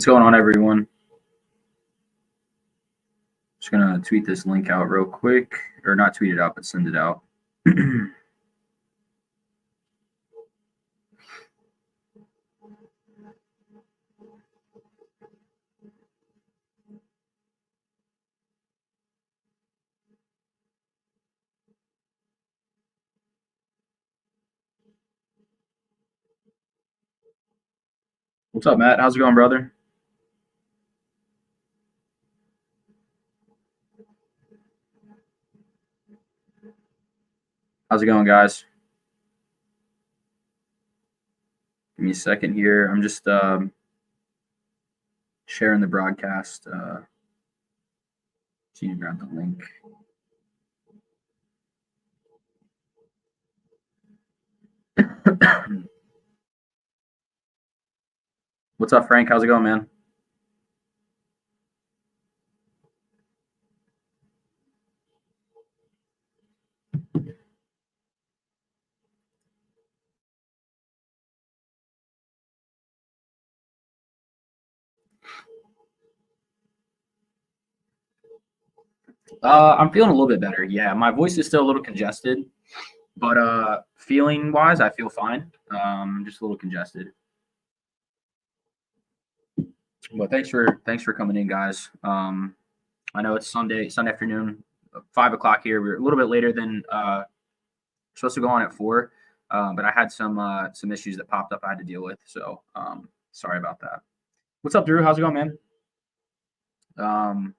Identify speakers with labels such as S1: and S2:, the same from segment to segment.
S1: What's going on, everyone? Just gonna tweet this link out real quick, or not tweet it out, but send it out. What's up, Matt? How's it going, brother? How's it going, guys? Give me a second here. I'm just sharing the broadcast. So you grab the link. What's up, Frank? How's it going, man? I'm feeling a little bit better. Yeah, my voice is still a little congested, but feeling wise, I feel fine. Just a little congested. Well, thanks for coming in, guys. I know it's Sunday afternoon, 5 o'clock here. We're a little bit later than supposed to go on at 4, but I had some issues that popped up I had to deal with. So sorry about that. What's up, Drew? How's it going, man?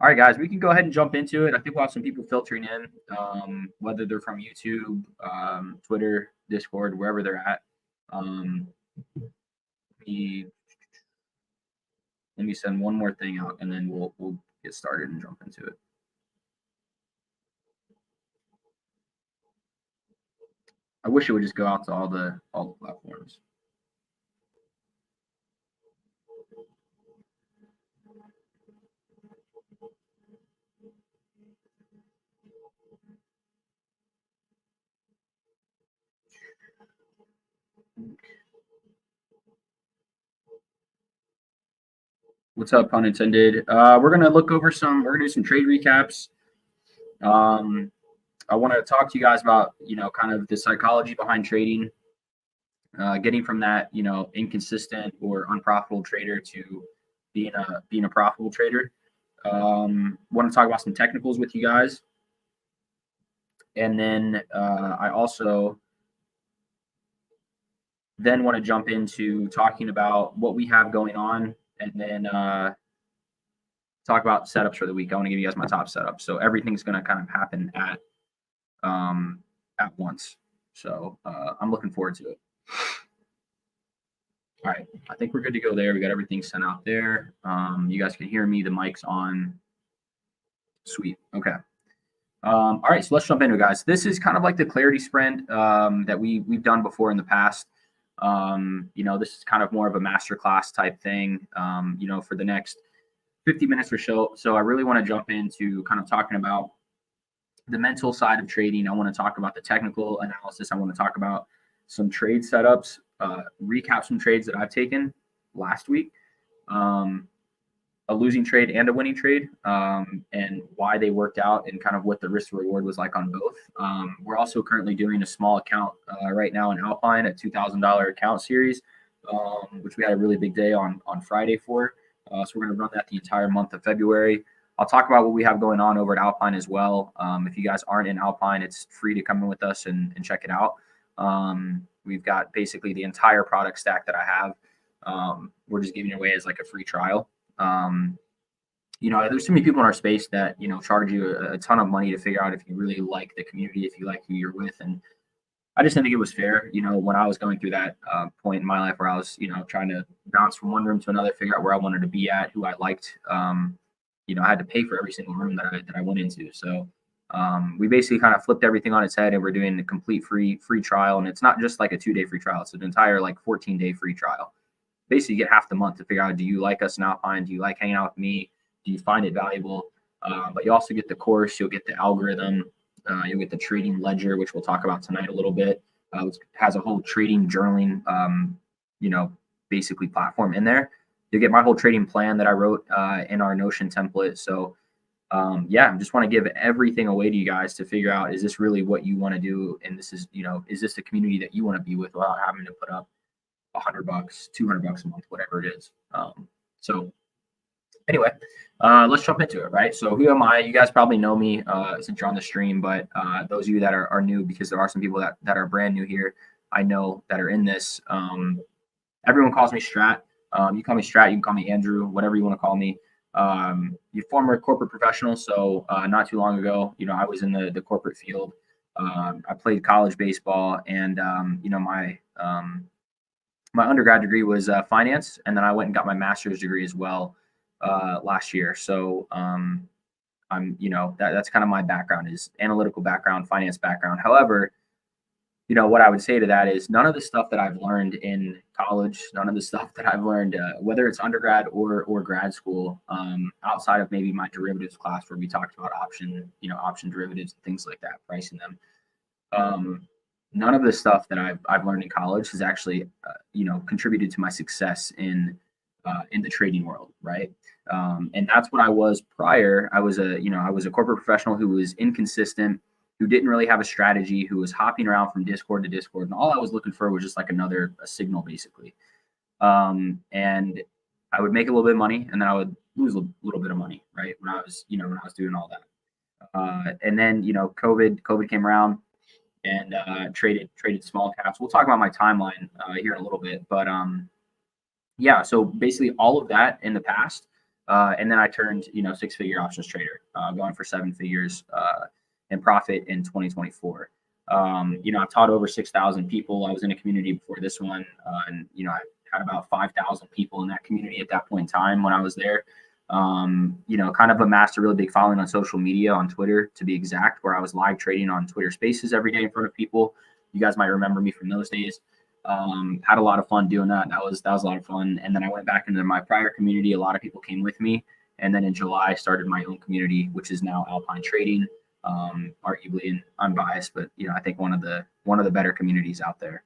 S1: All right, guys, we can go ahead and jump into it. I think we'll have some people filtering in, whether they're from YouTube, Twitter, Discord, wherever they're at. Let me send one more thing out, and then we'll get started and jump into it. I wish it would just go out to all the platforms. What's up, pun intended? We're gonna look over we're gonna do some trade recaps. I want to talk to you guys about, kind of the psychology behind trading, getting from that, inconsistent or unprofitable trader to being a profitable trader. Want to talk about some technicals with you guys. And then I also then want to jump into talking about what we have going on, and then talk about setups for the week. I want to give you guys my top setups. So everything's going to kind of happen at once. So I'm looking forward to it. All right, I think we're good to go there. We got everything sent out there. You guys can hear me. The mic's on. Sweet. Okay. All right, so let's jump into it, guys. This is kind of like the clarity sprint that we've done before in the past. This is kind of more of a masterclass type thing, for the next 50 minutes or so. So I really want to jump into kind of talking about the mental side of trading. I want to talk about the technical analysis. I want to talk about some trade setups, recap some trades that I've taken last week, a losing trade and a winning trade, and why they worked out, and kind of what the risk reward was like on both. We're also currently doing a small account right now in Alpine, a $2,000 account series, which we had a really big day on Friday for. So we're going to run that the entire month of February. I'll talk about what we have going on over at Alpine as well. If you guys aren't in Alpine, it's free to come in with us and check it out. We've got basically the entire product stack that I have. We're just giving it away as like a free trial. There's too many people in our space that, charge you a ton of money to figure out if you really like the community, if you like who you're with. And I just didn't think it was fair, when I was going through that point in my life where I was, trying to bounce from one room to another, figure out where I wanted to be at, who I liked. I had to pay for every single room that I went into. So we basically kind of flipped everything on its head, and we're doing a complete free trial. And it's not just like a 2-day free trial. It's an entire 14-day free trial. Basically, you get half the month to figure out, do you like us in Alpine? Do you like hanging out with me? Do you find it valuable? But you also get the course. You'll get the algorithm. You'll get the trading ledger, which we'll talk about tonight a little bit. Which has a whole trading journaling, basically platform in there. You'll get my whole trading plan that I wrote in our Notion template. So yeah, I just want to give everything away to you guys to figure out, is this really what you want to do? And this is, is this the community that you want to be with without having to put up $100, $200 a month, whatever it is. So anyway, let's jump into it, right? So who am I? You guys probably know me since you're on the stream, but those of you that are new, because there are some people that are brand new here, I know that are in this. Everyone calls me Strat. You call me Strat, you can call me Andrew, whatever you want to call me. You're former corporate professional, so not too long ago, I was in the corporate field. I played college baseball, and my undergrad degree was finance, and then I went and got my master's degree as well last year. So I'm, that's kind of my background, is analytical background, finance background. However, what I would say to that is none of the stuff that I've learned in college, none of the stuff that I've learned, whether it's undergrad or grad school, outside of maybe my derivatives class where we talked about option derivatives and things like that, pricing them. None of the stuff that I've learned in college has actually, contributed to my success in the trading world, right? And that's what I was prior. I was a corporate professional who was inconsistent, who didn't really have a strategy, who was hopping around from Discord to Discord, and all I was looking for was just like a signal, basically. And I would make a little bit of money, and then I would lose a little bit of money, right? When I was doing all that. And then COVID came around, and traded small caps. We'll talk about my timeline here in a little bit, but yeah. So basically, all of that in the past, and then I turned 6-figure options trader, going for 7 figures in profit in 2024. I've taught over 6,000 people. I was in a community before this one, and I had about 5,000 people in that community at that point in time when I was there. Kind of amassed a really big following on social media, on Twitter to be exact, where I was live trading on Twitter Spaces every day in front of people. You guys might remember me from those days. Had a lot of fun doing that. That was a lot of fun. And then I went back into my prior community. A lot of people came with me. And then in July, I started my own community, which is now Alpine Trading. Arguably, and I'm biased, but I think one of the better communities out there.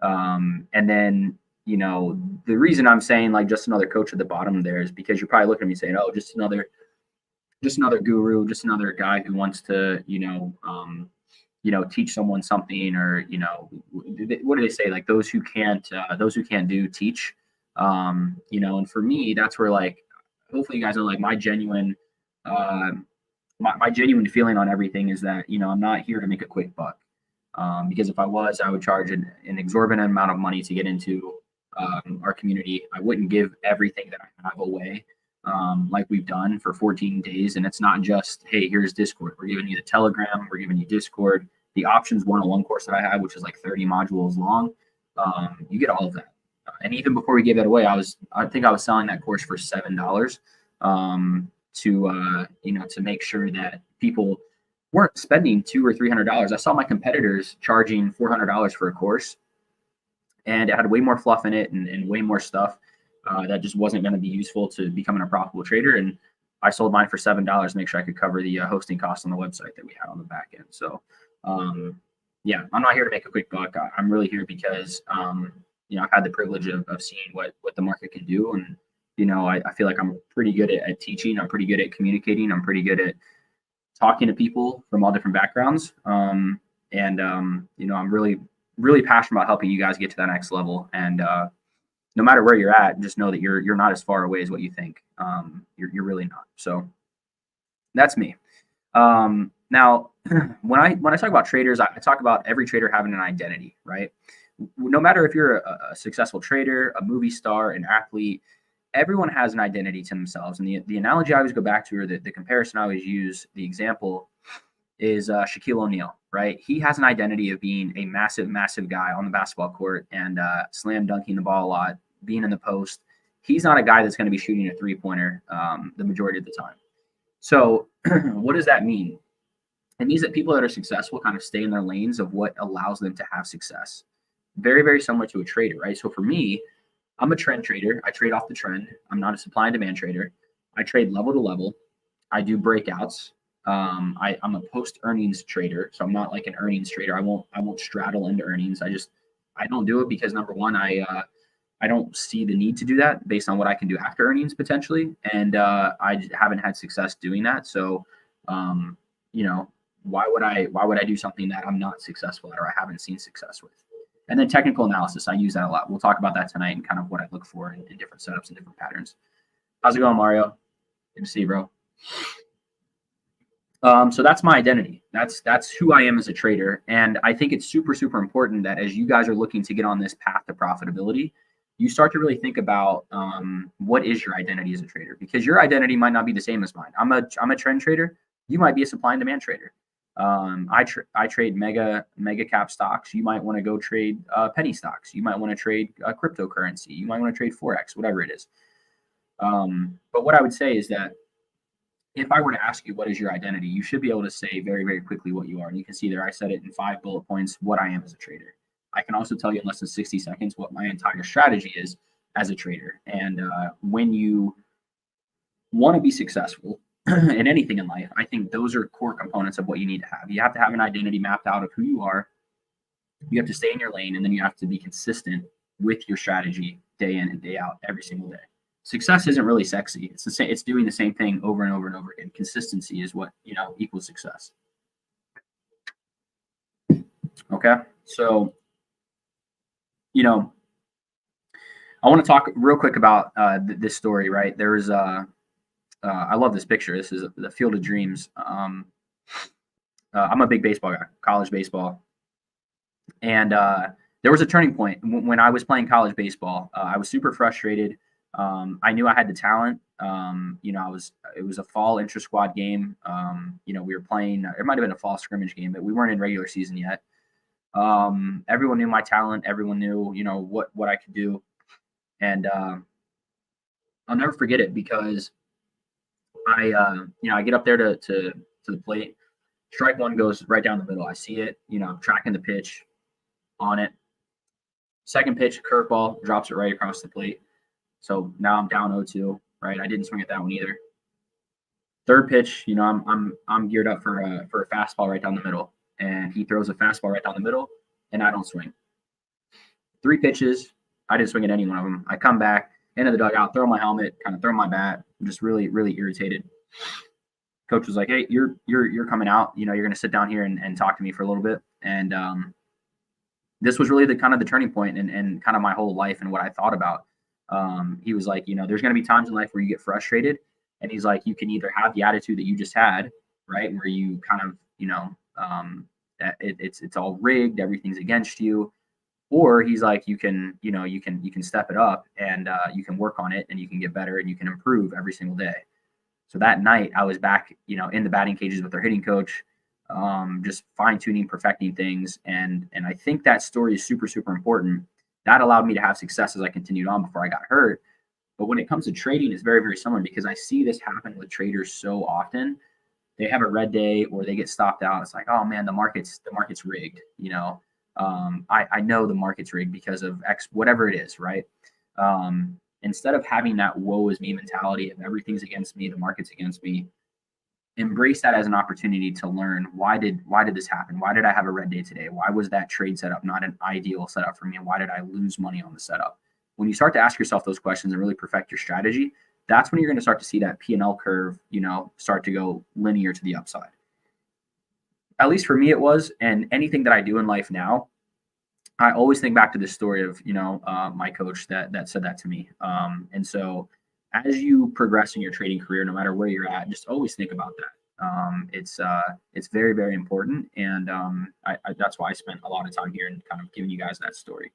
S1: And then the reason I'm saying like just another coach at the bottom there is because you're probably looking at me saying, oh, just another guru, just another guy who wants to teach someone something, or what do they say, like those who can't do, teach. And for me, that's where, like, hopefully you guys are like, my genuine my genuine feeling on everything is that I'm not here to make a quick buck, because if I was, I would charge an exorbitant amount of money to get into our community. I wouldn't give everything that I have away, like we've done for 14 days. And it's not just, hey, here's Discord. We're giving you the Telegram. We're giving you Discord. The options 101 course that I had, which is like 30 modules long, you get all of that. And even before we gave that away, I think I was selling that course for $7 to make sure that people weren't spending $200 or $300. I saw my competitors charging $400 for a course, and it had way more fluff in it and way more stuff that just wasn't going to be useful to becoming a profitable trader. And I sold mine for $7 to make sure I could cover the hosting costs on the website that we had on the back end. So yeah, I'm not here to make a quick buck. I'm really here because I've had the privilege of seeing what the market can do. And I feel like I'm pretty good at teaching. I'm pretty good at communicating. I'm pretty good at talking to people from all different backgrounds. I'm really, really passionate about helping you guys get to that next level. And no matter where you're at, just know that you're not as far away as what you think. You're really not. So that's me. Now, when I talk about traders, I talk about every trader having an identity, right? No matter if you're a successful trader, a movie star, an athlete, everyone has an identity to themselves. And the analogy I always go back to, or the comparison I always use, the example is Shaquille O'Neal, right? He has an identity of being a massive, massive guy on the basketball court and slam dunking the ball a lot, being in the post. He's not a guy that's going to be shooting a three-pointer the majority of the time. So what does that mean? It means that people that are successful kind of stay in their lanes of what allows them to have success. Very, very similar to a trader, right? So for me, I'm a trend trader. I trade off the trend. I'm not a supply and demand trader. I trade level to level. I do breakouts. I'm a post earnings trader, so I'm not like an earnings trader. I won't straddle into earnings. I don't do it because, number one, I I don't see the need to do that based on what I can do after earnings potentially. And I haven't had success doing that. So, you know, why would I do something that I'm not successful at or I haven't seen success with? And then technical analysis, I use that a lot. We'll talk about that tonight and kind of what I look for in different setups and different patterns. How's it going, Mario? Good to see you, bro. So that's my identity. That's who I am as a trader. And I think it's super, super important that as you guys are looking to get on this path to profitability, you start to really think about what is your identity as a trader, because your identity might not be the same as mine. I'm a trend trader. You might be a supply and demand trader. I trade mega cap stocks. You might want to go trade penny stocks. You might want to trade cryptocurrency. You might want to trade Forex, whatever it is. But what I would say is that if I were to ask you what is your identity, you should be able to say very, very quickly what you are. And you can see there, I said it in 5 bullet points, what I am as a trader. I can also tell you in less than 60 seconds what my entire strategy is as a trader. And when you want to be successful in anything in life, I think those are core components of what you need to have. You have to have an identity mapped out of who you are. You have to stay in your lane, and then you have to be consistent with your strategy day in and day out every single day. Success isn't really sexy. It's the same. It's doing the same thing over and over and over again. Consistency is what, equals success. Okay. So, I want to talk real quick about this story, right? There is I love this picture. This is the Field of Dreams. I'm a big baseball guy, college baseball. And there was a turning point when I was playing college baseball. I was super frustrated. I knew I had the talent. It was a fall intra-squad game. We were playing, it might've been a fall scrimmage game, but we weren't in regular season yet. Everyone knew my talent. Everyone knew, what I could do. And, I'll never forget it because I get up there to the plate. Strike one goes right down the middle. I see it, I'm tracking the pitch on it. Second pitch, curveball, drops it right across the plate. So now I'm down 0-2, right? I didn't swing at that one either. Third pitch, I'm geared up for a fastball right down the middle, and he throws a fastball right down the middle, and I don't swing. 3 pitches, I didn't swing at any one of them. I come back into the dugout, throw my helmet, kind of throw my bat. I'm just really, really irritated. Coach was like, "Hey, you're coming out. You're going to sit down here and talk to me for a little bit." And this was really the turning point and kind of my whole life and what I thought about. He was like, there's going to be times in life where you get frustrated, and he's like, you can either have the attitude that you just had, right, where you kind of, it's all rigged, everything's against you, or he's like, you can step it up and you can work on it and you can get better and you can improve every single day. So that night I was back, in the batting cages with our hitting coach, just fine tuning, perfecting things, and I think that story is super, super important. That allowed me to have success as I continued on before I got hurt. But when it comes to trading, it's very, very similar because I see this happen with traders so often. They have a red day or they get stopped out. It's like, oh man, the market's rigged. I know the market's rigged because of X, whatever it is, right? Instead of having that woe is me mentality of everything's against me, the market's against me, embrace that as an opportunity to learn why did this happen? Why did I have a red day today? Why was that trade setup not an ideal setup for me? And why did I lose money on the setup? When you start to ask yourself those questions and really perfect your strategy, that's when you're going to start to see that P&L curve, start to go linear to the upside. At least for me, it was. And anything that I do in life now, I always think back to this story of, my coach that said that to me. And so as you progress in your trading career, no matter where you're at, just always think about that. It's very, very important. And that's why I spent a lot of time here and kind of giving you guys that story.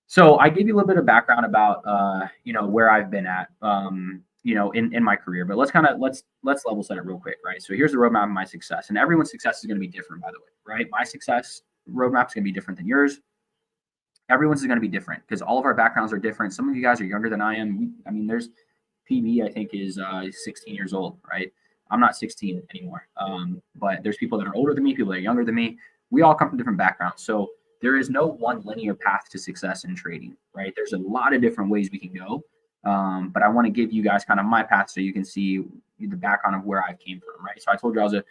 S1: So I gave you a little bit of background about, where I've been at, in my career, but let's level set it real quick, right? So here's the roadmap of my success, and everyone's success is going to be different, by the way, right? My success roadmap is going to be different than yours. Everyone's is going to be different because all of our backgrounds are different. Some of you guys are younger than I am. There's PB, I think, is 16 years old, right? I'm not 16 anymore. But there's people that are older than me, people that are younger than me. We all come from different backgrounds. So there is no one linear path to success in trading, right? There's a lot of different ways we can go. But I want to give you guys kind of my path so you can see the background of where I came from, right? So I told you I was a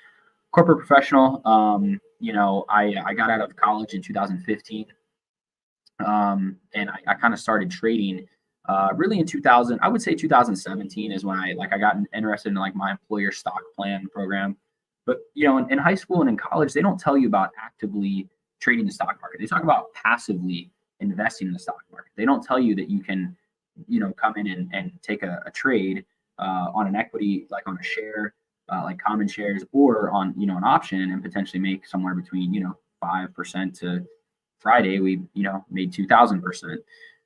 S1: corporate professional. I got out of college in 2015. And I kind of started trading really in 2000. I would say 2017 is when I got interested in like my employer stock plan program. But in high school and in college, they don't tell you about actively trading the stock market. They talk about passively investing in the stock market. They don't tell you that you can, come in and take a trade on an equity, like on a share, like common shares, or on an option, and potentially make somewhere between 5% to Friday we made 2,000%.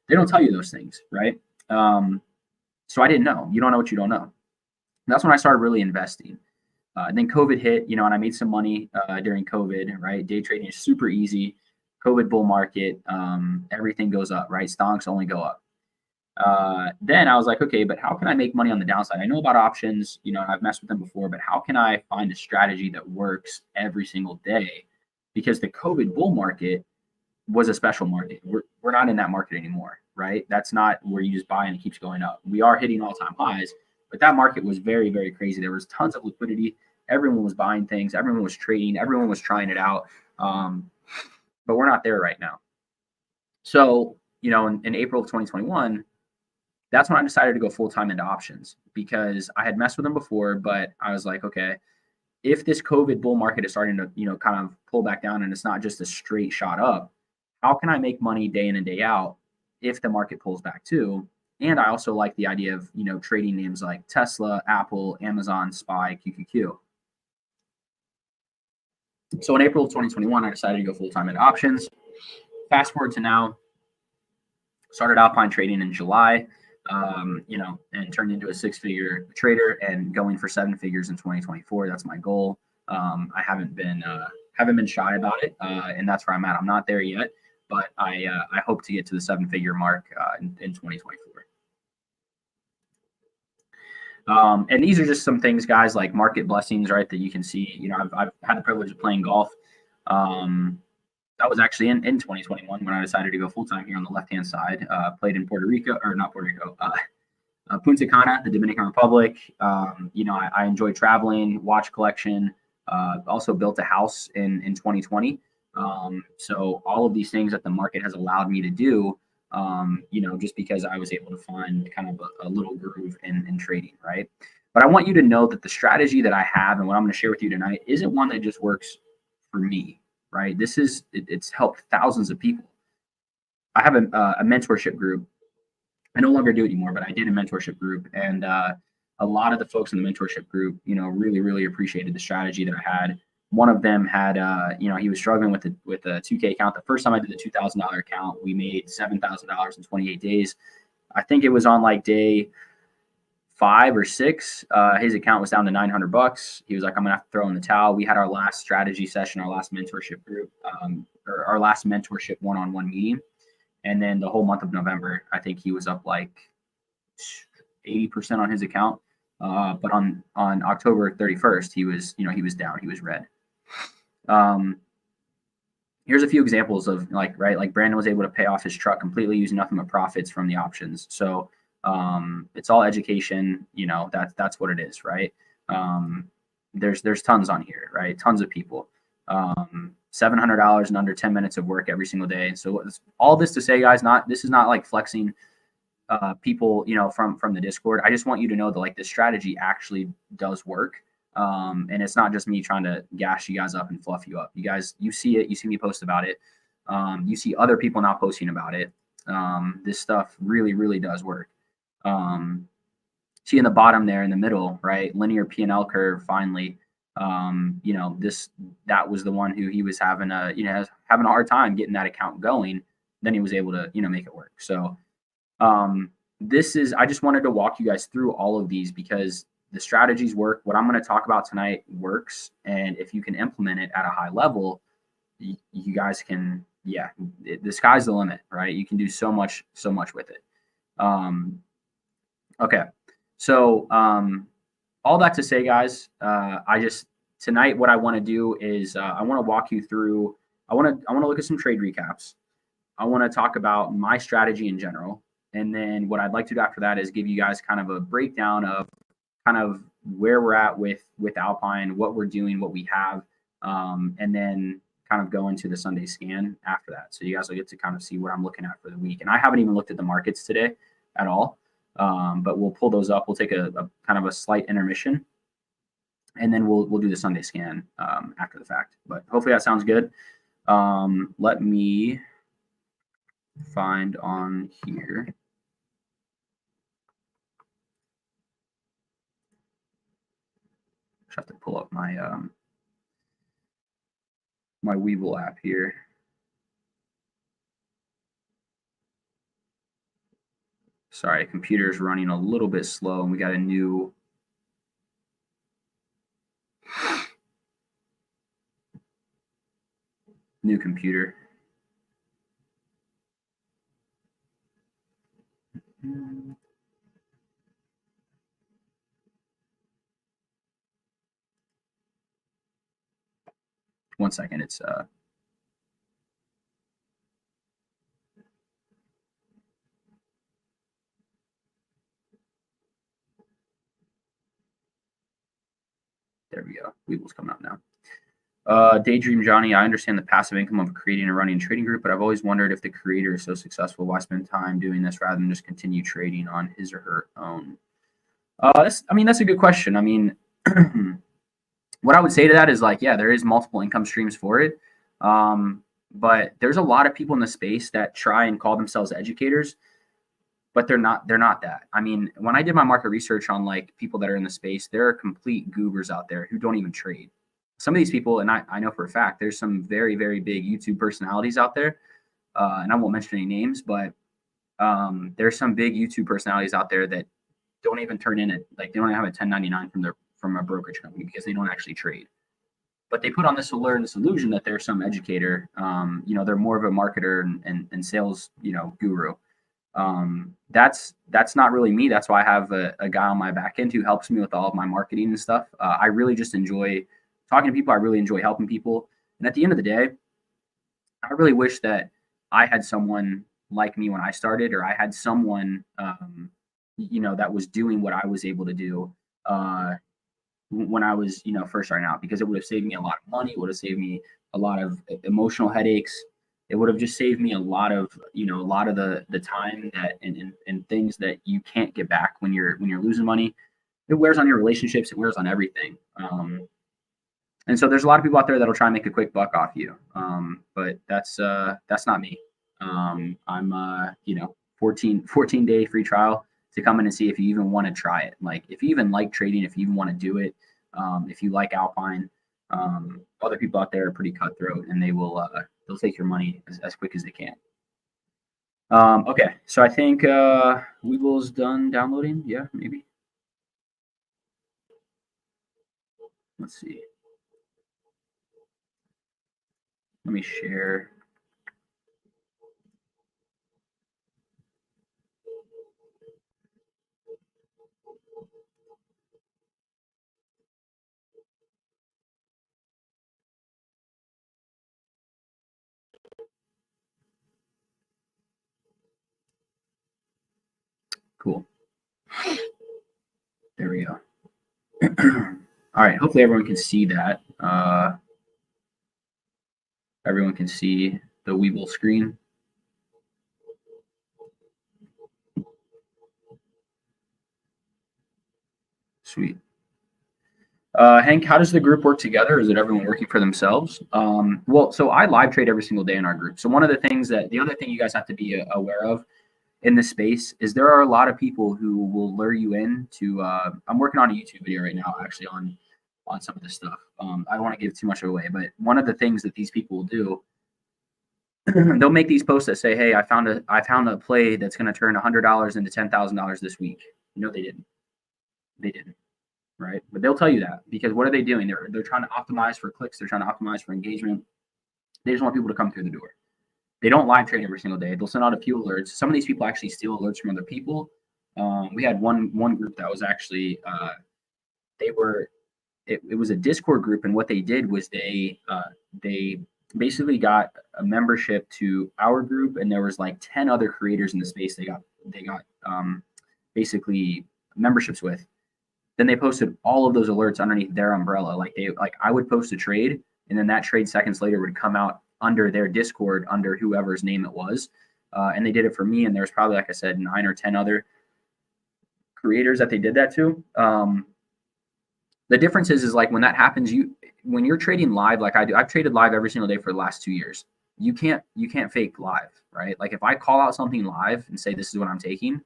S1: They don't tell you those things, right? So I didn't know. You don't know what you don't know. That's when I started really investing. And then COVID hit, and I made some money during COVID, right? Day trading is super easy. COVID bull market, everything goes up, right? Stocks only go up. Then I was like, okay, but how can I make money on the downside? I know about options, and I've messed with them before, but how can I find a strategy that works every single day? Because the COVID bull market was a special market. We're not in that market anymore, right? That's not where you just buy and it keeps going up. We are hitting all-time highs, but that market was very, very crazy. There was tons of liquidity. Everyone was buying things. Everyone was trading. Everyone was trying it out. But we're not there right now. So, in April of 2021, that's when I decided to go full-time into options, because I had messed with them before, but I was like, okay, if this COVID bull market is starting to, kind of pull back down and it's not just a straight shot up, how can I make money day in and day out if the market pulls back too? And I also like the idea of, trading names like Tesla, Apple, Amazon, SPY, QQQ. So in April of 2021, I decided to go full-time into options. Fast forward to now, started Alpine trading in July, and turned into a 6-figure trader and going for 7 figures in 2024. That's my goal. I haven't been shy about it, and that's where I'm at. I'm not there yet, but I hope to get to the 7-figure mark in 2024. And these are just some things, guys, like market blessings, right? That you can see. I've had the privilege of playing golf. That was actually in 2021 when I decided to go full-time here on the left-hand side. Played in Puerto Rico, or not Puerto Rico, Punta Cana, the Dominican Republic. I enjoy traveling, watch collection. Also built a house in 2020. So all of these things that the market has allowed me to do, just because I was able to find kind of a little groove in trading, right? But I want you to know that the strategy that I have and what I'm going to share with you tonight isn't one that just works for me, right? It's helped thousands of people. I have a mentorship group. I no longer do it anymore, but I did a mentorship group, and a lot of the folks in the mentorship group, really, really appreciated the strategy that I had. One of them had, he was struggling with a 2K account. The first time I did the $2,000 account, we made $7,000 in 28 days. I think it was on like day 5 or 6. His account was down to $900. He was like, I'm gonna have to throw in the towel. We had our last strategy session, our last mentorship group, or our last mentorship one-on-one meeting. And then the whole month of November, I think he was up like 80% on his account. But on October 31st, he was down, he was red. Here's a few examples of like Brandon was able to pay off his truck completely using nothing but profits from the options. So it's all education, that's what it is, right? There's tons on here, right? Tons of people. $700 in under 10 minutes of work every single day. So all this to say, guys, this is not like flexing people, from the Discord. I just want you to know that like this strategy actually does work. And it's not just me trying to gas you guys up and fluff you up. You guys, you see it, you see me post about it. You see other people now posting about it. This stuff really, really does work. See in the bottom there in the middle, right? Linear P&L curve finally. That was the one who he was having a hard time getting that account going. Then he was able to, make it work. So I just wanted to walk you guys through all of these because the strategies work. What I'm going to talk about tonight works. And if you can implement it at a high level, you guys can, the sky's the limit, right? You can do so much with it. Okay. So, all that to say, guys, tonight what I want to do is I want to walk you through. I want to look at some trade recaps. I want to talk about my strategy in general, and then what I'd like to do after that is give you guys kind of a breakdown of kind of where we're at with Alpine, what we're doing, what we have, and then kind of go into the Sunday scan after that. So you guys will get to kind of see what I'm looking at for the week. And I haven't even looked at the markets today at all, but we'll pull those up. We'll take a kind of a slight intermission, and then we'll do the Sunday scan after the fact. But hopefully that sounds good. Let me find on here. Just have to pull up my my Webull app here. Sorry, computer's running a little bit slow, and we got a new computer. One second, it's there we go. Webull's coming up now. Daydream Johnny, I understand the passive income of creating and running a trading group, but I've always wondered if the creator is so successful, why spend time doing this rather than just continue trading on his or her own? That's a good question. I mean, what I would say to that is like, yeah, there is multiple income streams for it. But there's a lot of people in the space that try and call themselves educators, but they're not that. I mean, when I did my market research on like people that are in the space, there are complete goobers out there who don't even trade. Some of these people, and I know for a fact, there's some very, very big YouTube personalities out there, and I won't mention any names, but there's some big YouTube personalities out there that don't even turn in it, like they don't have a 1099 from a brokerage company because they don't actually trade. But they put on this alert and this illusion that they're some educator. They're more of a marketer and sales, guru. That's not really me. That's why I have a guy on my back end who helps me with all of my marketing and stuff. I really just enjoy talking to people. I really enjoy helping people. And at the end of the day, I really wish that I had someone like me when I started, or I had someone, that was doing what I was able to do when I was, first starting out, because it would have saved me a lot of money. It would have saved me a lot of emotional headaches. It would have just saved me a lot of the time that and things that you can't get back when you're losing money. It wears on your relationships. It wears on everything. And so there's a lot of people out there that'll try and make a quick buck off you. But that's not me. I'm 14-day free trial to come in and see if you even want to try it. Like if you even like trading, if you even want to do it, if you like Alpine, other people out there are pretty cutthroat, and they'll take your money as quick as they can. Okay, so I think Webull's done downloading. Yeah, maybe. Let's see. Let me share. Cool. There we go. All right. Hopefully everyone can see that. Everyone can see the Webull screen. Sweet. Hank, how does the group work together? Is it everyone working for themselves? Well, so I live trade every single day in our group. So the other thing you guys have to be aware of in this space is there are a lot of people who will lure you in to, I'm working on a YouTube video right now, actually on some of this stuff. I don't want to give too much away, but one of the things that these people will do, they'll make these posts that say, hey, I found a play that's going to turn $100 into $10,000 this week. No, they didn't. They didn't. Right. But they'll tell you that because what are they doing? They're trying to optimize for clicks. They're trying to optimize for engagement. They just want people to come through the door. They don't live trade every single day. They'll send out a few alerts. Some of these people actually steal alerts from other people. We had one group that was actually, it was a Discord group. And what they did was they basically got a membership to our group. And there was like 10 other creators in the space. They got basically memberships with. Then they posted all of those alerts underneath their umbrella. Like I would post a trade, and then that trade seconds later would come out under their Discord under whoever's name it was. And they did it for me, and there's probably, like I said, 9 or 10 other creators that they did that to. The difference is like when that happens, when you're trading live, like I do, I've traded live every single day for the last 2 years. You can't fake live, right? Like if I call out something live and say this is what I'm taking,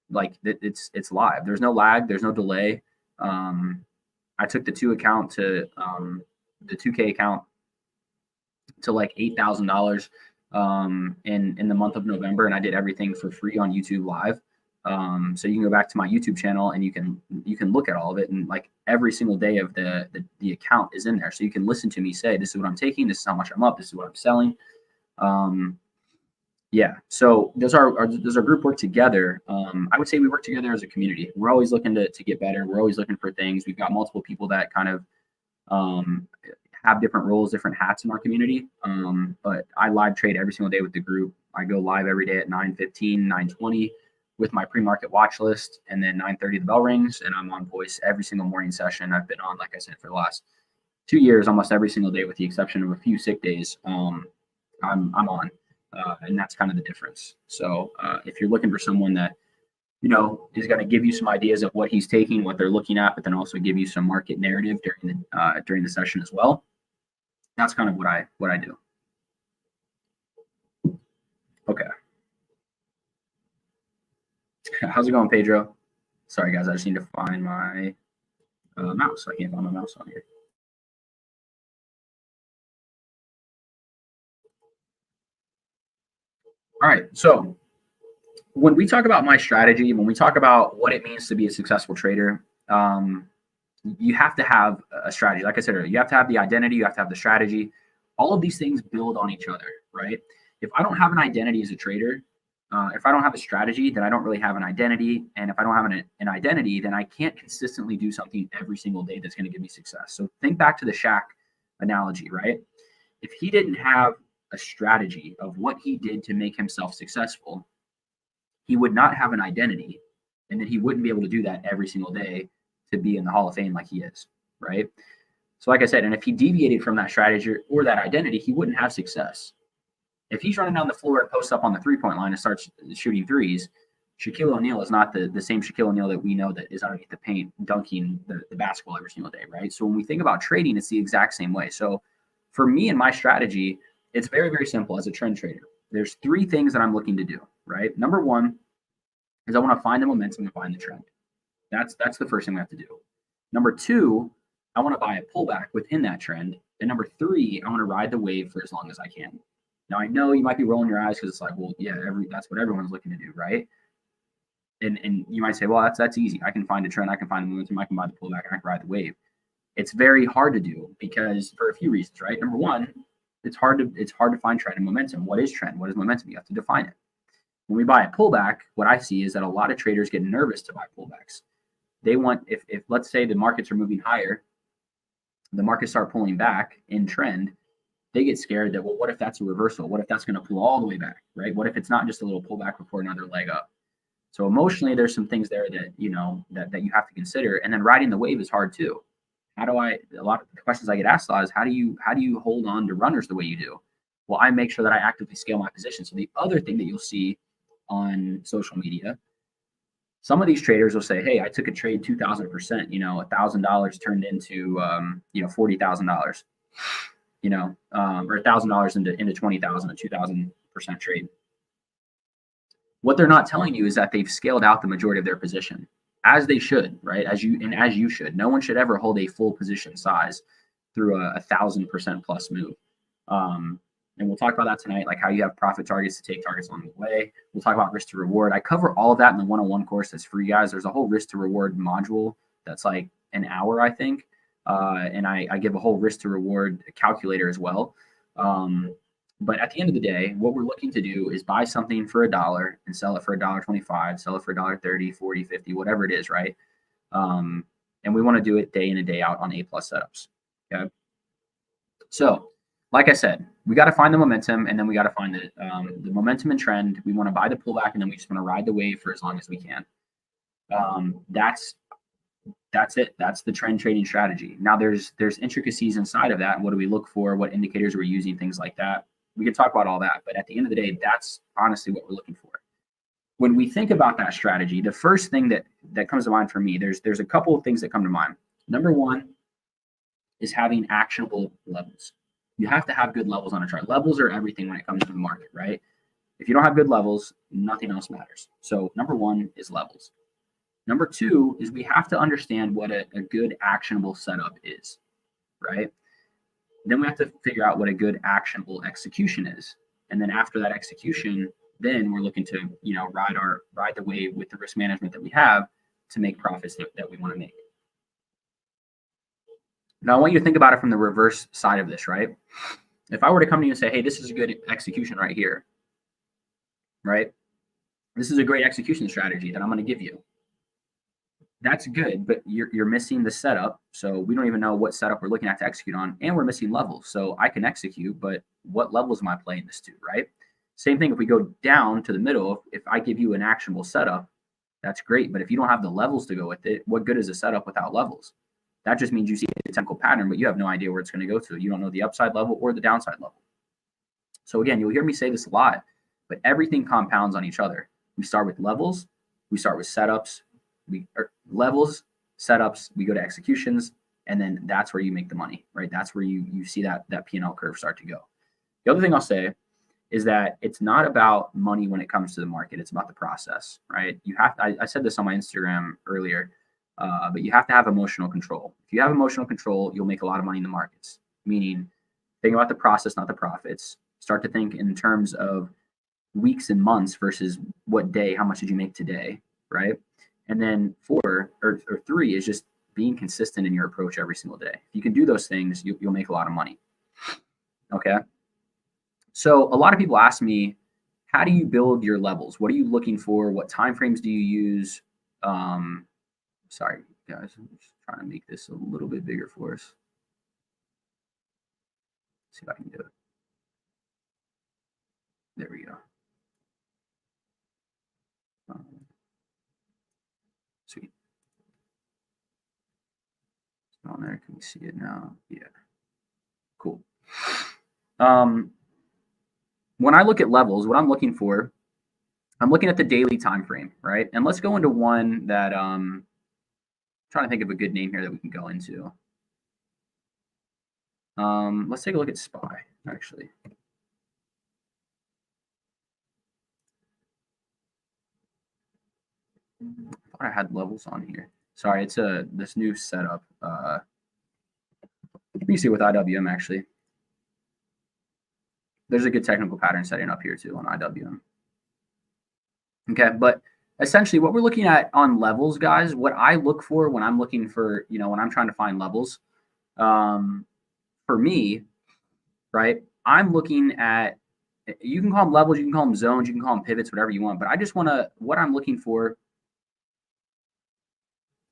S1: like it's live. There's no lag, there's no delay. I took the 2K account to like $8,000 in the month of November, and I did everything for free on YouTube Live. So you can go back to my YouTube channel and you can look at all of it, and like every single day of the account is in there. So you can listen to me say, this is what I'm taking, this is how much I'm up, this is what I'm selling. Yeah. So does our group work together? I would say we work together as a community. We're always looking to get better. We're always looking for things. We've got multiple people that kind of have different roles, different hats in our community. But I live trade every single day with the group. I go live every day at 9:15, 9:20 with my pre-market watch list, and then 9:30 the bell rings, and I'm on voice every single morning session. I've been on, like I said, for the last 2 years, almost every single day, with the exception of a few sick days. I'm on, and that's kind of the difference. So if you're looking for someone that is going to give you some ideas of what he's taking, what they're looking at, but then also give you some market narrative during the session as well, that's kind of what I do. Okay. How's it going, Pedro? Sorry, guys. I just need to find my mouse. I can't find my mouse on here. All right. So when we talk about my strategy, when we talk about what it means to be a successful trader, you have to have a strategy. Like I said earlier, you have to have the identity, you have to have the strategy. All of these things build on each other, right? If I don't have an identity as a trader, if I don't have a strategy, then I don't really have an identity. And if I don't have an identity, then I can't consistently do something every single day that's going to give me success. So think back to the Shaq analogy, right? If he didn't have a strategy of what he did to make himself successful, he would not have an identity, and then he wouldn't be able to do that every single day to be in the Hall of Fame like he is, right? So like I said, and if he deviated from that strategy or that identity, he wouldn't have success. If he's running down the floor and posts up on the three-point line and starts shooting threes, Shaquille O'Neal is not the same Shaquille O'Neal that we know that is underneath the paint dunking the basketball every single day, right? So when we think about trading, it's the exact same way. So for me and my strategy, it's very, very simple as a trend trader. There's 3 things that I'm looking to do, right? Number 1 is I want to find the momentum and find the trend. That's the first thing we have to do. Number 2, I want to buy a pullback within that trend. And number 3, I want to ride the wave for as long as I can. Now, I know you might be rolling your eyes because it's like, well, yeah, that's what everyone's looking to do, right? And you might say, well, that's easy. I can find a trend, I can find the momentum, I can buy the pullback, and I can ride the wave. It's very hard to do because for a few reasons, right? Number 1, it's hard to find trend and momentum. What is trend? What is momentum? You have to define it. When we buy a pullback, what I see is that a lot of traders get nervous to buy pullbacks. They want, if let's say the markets are moving higher, the markets start pulling back in trend, they get scared that, well, what if that's a reversal? What if that's going to pull all the way back, right? What if it's not just a little pullback before another leg up? So emotionally, there's some things there that, that you have to consider. And then riding the wave is hard too. A lot of the questions I get asked a lot is how do you hold on to runners the way you do? Well, I make sure that I actively scale my position. So the other thing that you'll see on social media, some of these traders will say, hey, I took a trade 2,000%, $1,000 turned into, $40,000, or $1,000 into 20,000, a 2,000% trade. What they're not telling you is that they've scaled out the majority of their position, as they should, right? As you should. No one should ever hold a full position size through a 1,000% plus move. And we'll talk about that tonight, like how you have profit targets to take targets along the way. We'll talk about risk to reward. I cover all of that in the 101 course that's free, guys. There's a whole risk to reward module that's like an hour, I think. And I give a whole risk to reward calculator as well. But at the end of the day, what we're looking to do is buy something for $1 and sell it for $1.25, sell it for $1.30, 40, 50, whatever it is, right? And we want to do it day in and day out on A+ setups. Okay. So, like I said, we got to find the momentum, and then we got to find the momentum and trend. We want to buy the pullback, and then we just want to ride the wave for as long as we can. That's That's it. That's the trend trading strategy. Now there's intricacies inside of that. What do we look for? What indicators we're using? Things like that. We can talk about all that, but at the end of the day, that's honestly what we're looking for. When we think about that strategy, the first thing that comes to mind for me, there's a couple of things that come to mind. Number one is having actionable levels. You have to have good levels on a chart. Levels are everything when it comes to the market, right? If you don't have good levels, nothing else matters. So number one is levels. Number two is we have to understand what a good actionable setup is, right? Then we have to figure out what a good actionable execution is. And then after that execution, then we're looking to, ride the wave with the risk management that we have to make profits that we want to make. Now, I want you to think about it from the reverse side of this, right? If I were to come to you and say, hey, this is a good execution right here, right? This is a great execution strategy that I'm going to give you. That's good, but you're missing the setup. So we don't even know what setup we're looking at to execute on, and we're missing levels. So I can execute, but what levels am I playing this to, right? Same thing if we go down to the middle. If I give you an actionable setup, that's great. But if you don't have the levels to go with it, what good is a setup without levels? That just means you see a technical pattern, but you have no idea where it's going to go to. You don't know the upside level or the downside level. So again, you'll hear me say this a lot, but everything compounds on each other. We start with levels, we start with setups, levels, setups, we go to executions, and then that's where you make the money, right? That's where you see that P&L curve start to go. The other thing I'll say is that it's not about money when it comes to the market. It's about the process, right? You have to, I said this on my Instagram earlier, but you have to have emotional control. If you have emotional control, you'll make a lot of money in the markets. Meaning, think about the process, not the profits. Start to think in terms of weeks and months versus what day, how much did you make today, right? And then 4 or 3 is just being consistent in your approach every single day. If you can do those things, you'll make a lot of money. Okay. So a lot of people ask me, how do you build your levels? What are you looking for? What time frames do you use? Sorry, guys, I'm just trying to make this a little bit bigger for us. Let's see if I can do it. There we go. Sweet. It's on there. Can we see it now? Yeah. Cool. When I look at levels, what I'm looking for, I'm looking at the daily time frame, right? And let's go into one that trying to think of a good name here that we can go into. Let's take a look at SPY, actually. I thought I had levels on here. Sorry, it's this new setup. Let me see with IWM actually. There's a good technical pattern setting up here too on IWM. Okay, but essentially what we're looking at on levels, guys, what I look for when I'm looking for, when I'm trying to find levels, for me, right, I'm looking at, you can call them levels, you can call them zones, you can call them pivots, whatever you want, but I just want to, what I'm looking for,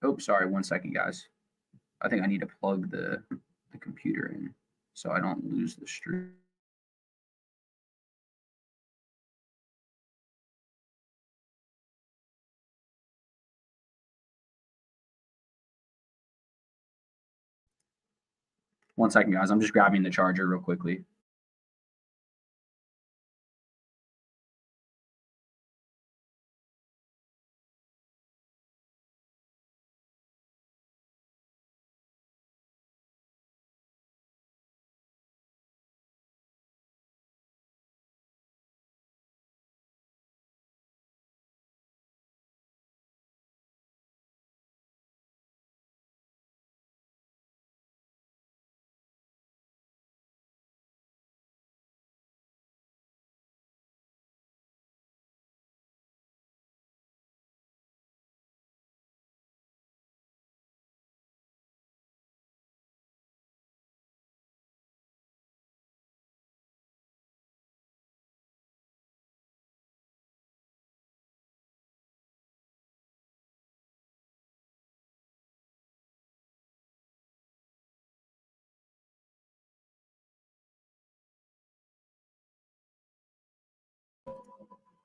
S1: oh, sorry, 1 second, guys. I think I need to plug the computer in so I don't lose the stream. One second, guys. I'm just grabbing the charger real quickly.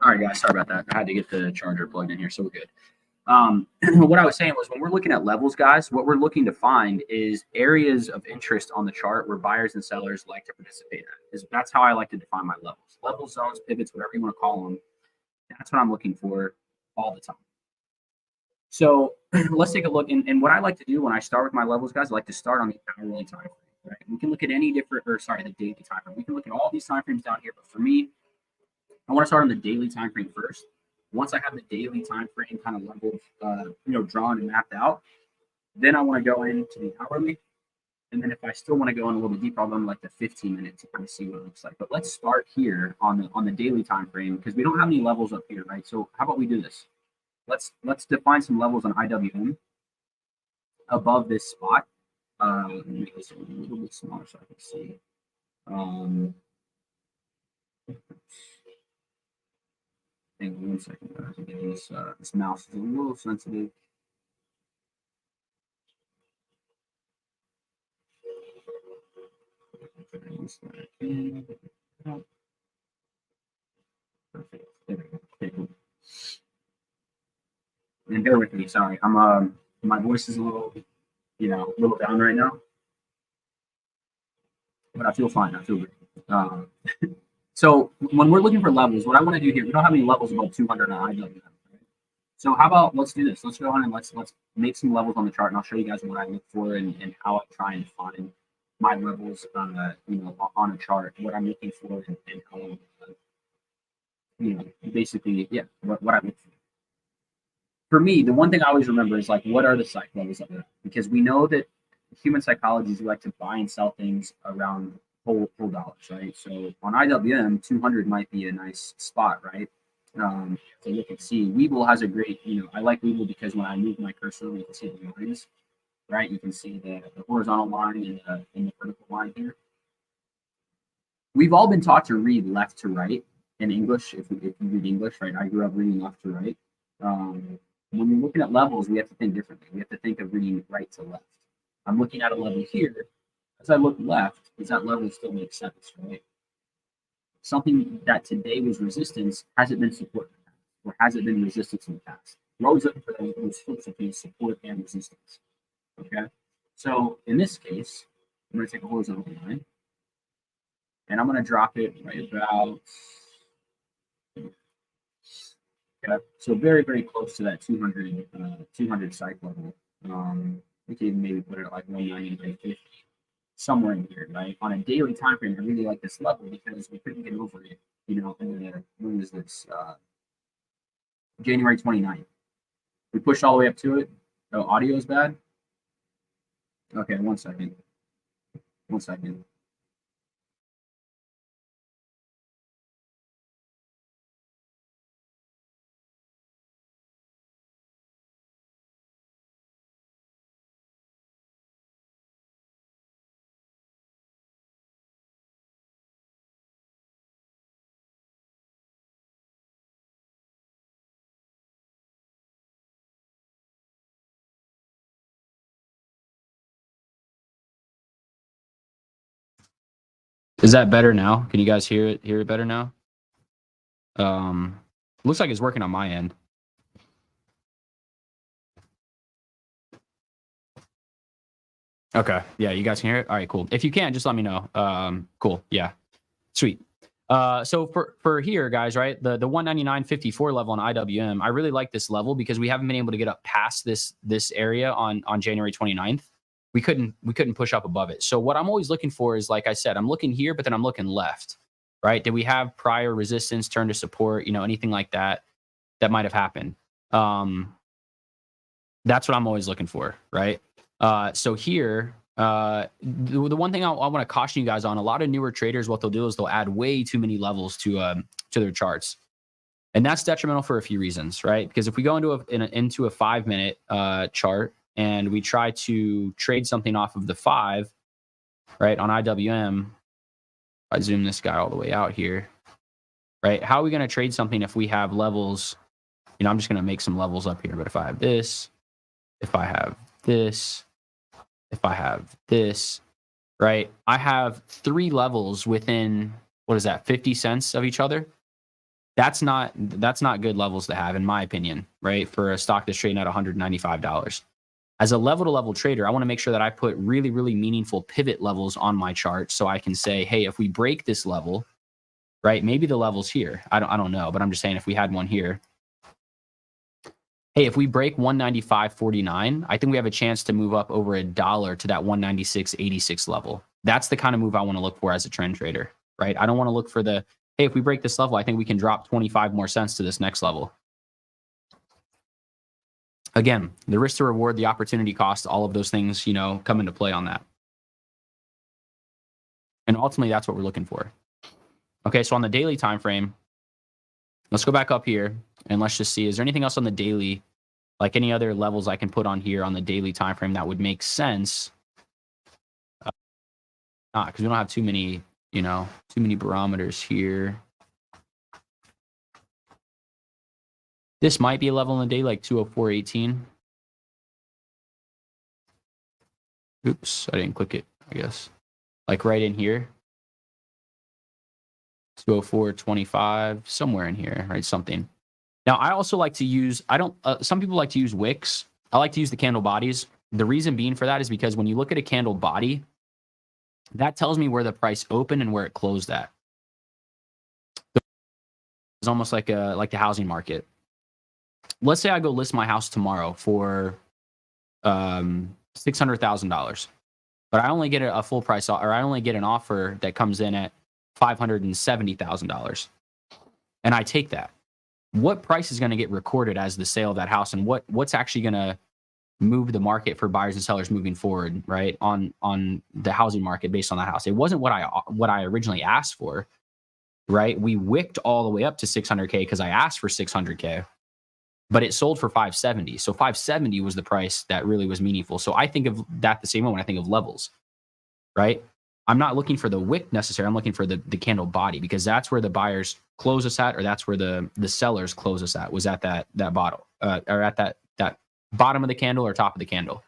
S1: All right, guys, sorry about that. I had to get the charger plugged in here, so we're good. What I was saying was when we're looking at levels, guys, what we're looking to find is areas of interest on the chart where buyers and sellers like to participate at. That's how I like to define my levels. Level zones, pivots, whatever you want to call them. That's what I'm looking for all the time. So let's take a look. And what I like to do when I start with my levels, guys, I like to start on the hourly time frame. Right? We can look at any different, or sorry, the daily time frame. We can look at all these time frames down here, but for me, I want to start on the daily time frame first. Once I have the daily time frame kind of level, drawn and mapped out, then I want to go into the hourly. And then if I still want to go in a little bit deeper, I'll go into like the 15 minute to kind of see what it looks like. But let's start here on the daily time frame because we don't have any levels up here, right? So how about we do this? Let's define some levels on IWM above this spot. Let me make this a little bit smaller so I can see. Hang on 1 second, guys. Again, this mouse is a little sensitive. Perfect. There we go. Okay, cool. And bear with me. Sorry, I'm my voice is a little down right now, but I feel fine. I feel good. So when we're looking for levels, what I want to do here, we don't have any levels above 200 on IWM. Right? So how about let's do this? Let's go on and let's make some levels on the chart, and I'll show you guys what I look for and how I try and find my levels on a chart, what I'm looking for, and how basically, yeah, what I look for. For me, the one thing I always remember is like, what are the psych levels of it? Because we know that human psychology is we like to buy and sell things around whole dollars, right? So on IWM, 200 might be a nice spot, right? To look and see. Weeble has a great, I like Weeble because when I move my cursor, you can see the lines, right? You can see the horizontal line and the vertical line here. We've all been taught to read left to right in English. If you read English, right? I grew up reading left to right. When we're looking at levels, we have to think differently. We have to think of reading right to left. I'm looking at a level here. As I look left, does that level still make sense, right? Something that today was resistance, has it been support in the past? Or has it been resistance in the past? We're always looking for those flips between support and resistance. Okay? So in this case, I'm going to take a horizontal line, and I'm going to drop it right about, okay, so very, very close to that 200 psych level. We can maybe put it at like 190, 150, somewhere in here, right? On a daily time frame, I really like this level because we couldn't get over it, when is this? January 29th. We pushed all the way up to it. Oh, audio is bad? Okay, 1 second. 1 second. Is that better now? Can you guys hear it better now? Looks like it's working on my end. Okay. Yeah, you guys can hear it? All right, cool. If you can, just let me know. Cool. Yeah. Sweet. So for here, guys, right, the 199.54 level on IWM, I really like this level because we haven't been able to get up past this area on January 29th. We couldn't push up above it. So what I'm always looking for is, like I said, I'm looking here, but then I'm looking left, right? Did we have prior resistance turn to support, anything like that might have happened? That's what I'm always looking for, right? So here, the one thing I want to caution you guys on, a lot of newer traders, what they'll do is they'll add way too many levels to their charts. And that's detrimental for a few reasons, right? Because if we go into a 5-minute chart and we try to trade something off of the 5, right, on IWM, I zoom this guy all the way out here, right? How are we going to trade something if we have levels? I'm just going to make some levels up here, but if I have this, if I have this, if I have this, right? I have 3 levels within, what is that, 50 cents of each other, That's not good levels to have, in my opinion, right? For a stock that's trading at $195. As a level-to-level trader, I want to make sure that I put really, really meaningful pivot levels on my chart so I can say, hey, if we break this level, right? Maybe the level's here. I don't know, but I'm just saying if we had one here, hey, if we break 195.49, I think we have a chance to move up over $1 to that 196.86 level. That's the kind of move I want to look for as a trend trader, right? I don't want to look for the, hey, if we break this level, I think we can drop 25 more cents to this next level. Again, the risk to reward, the opportunity cost, all of those things, you know, come into play on that. And ultimately, that's what we're looking for. Okay, so on the daily time frame, let's go back up here and let's just see, is there anything else on the daily, like any other levels I can put on here on the daily time frame that would make sense? Because we don't have too many, you know, too many barometers here. This might be a level in the day, like 204.18. Oops, I didn't click it, I guess. Like right in here. 204.25, somewhere in here, right? Something. Now, I also like to use, some people like to use wicks. I like to use the candle bodies. The reason being for that is because when you look at a candle body, that tells me where the price opened and where it closed at. It's almost like the housing market. Let's say I go list my house tomorrow for $600,000, but I only get a full price, or I only get an offer that comes in at $570,000, and I take that. What price is going to get recorded as the sale of that house, and what's actually going to move the market for buyers and sellers moving forward, right? On the housing market based on that house. It wasn't what I originally asked for, right? We wicked all the way up to 600K because I asked for 600K, but it sold for 570. So 570 was the price that really was meaningful. So I think of that the same way when I think of levels, right? I'm not looking for the wick necessarily. I'm looking for the candle body, because that's where the buyers close us at, or that's where the sellers close us at, was at that bottom, or at that bottom of the candle or top of the candle.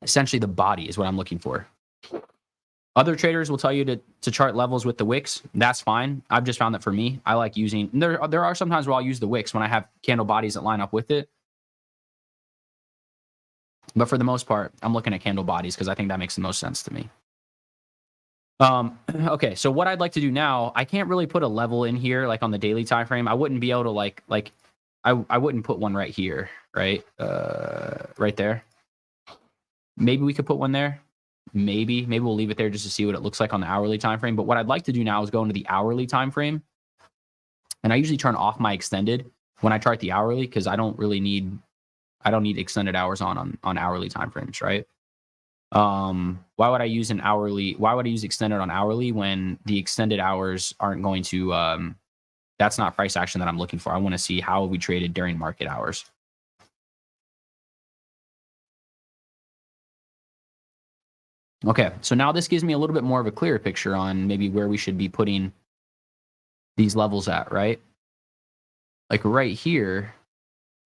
S1: Essentially, the body is what I'm looking for. Other traders will tell you to chart levels with the wicks. That's fine. I've just found that for me, I like using, there are some times where I'll use the wicks when I have candle bodies that line up with it. But for the most part, I'm looking at candle bodies because I think that makes the most sense to me. Okay, so what I'd like to do now, I can't really put a level in here like on the daily time frame. I wouldn't be able to I wouldn't put one right here, right? Right there. Maybe we could put one there. Maybe we'll leave it there just to see what it looks like on the hourly time frame. But what I'd like to do now is go into the hourly time frame. And I usually turn off my extended when I chart the hourly, because I don't need extended hours on hourly time frames, right? Why would I use extended on hourly when the extended hours aren't going to that's not price action that I'm looking for. I want to see how we traded during market hours. Okay, so now this gives me a little bit more of a clearer picture on maybe where we should be putting these levels at, right? Like right here,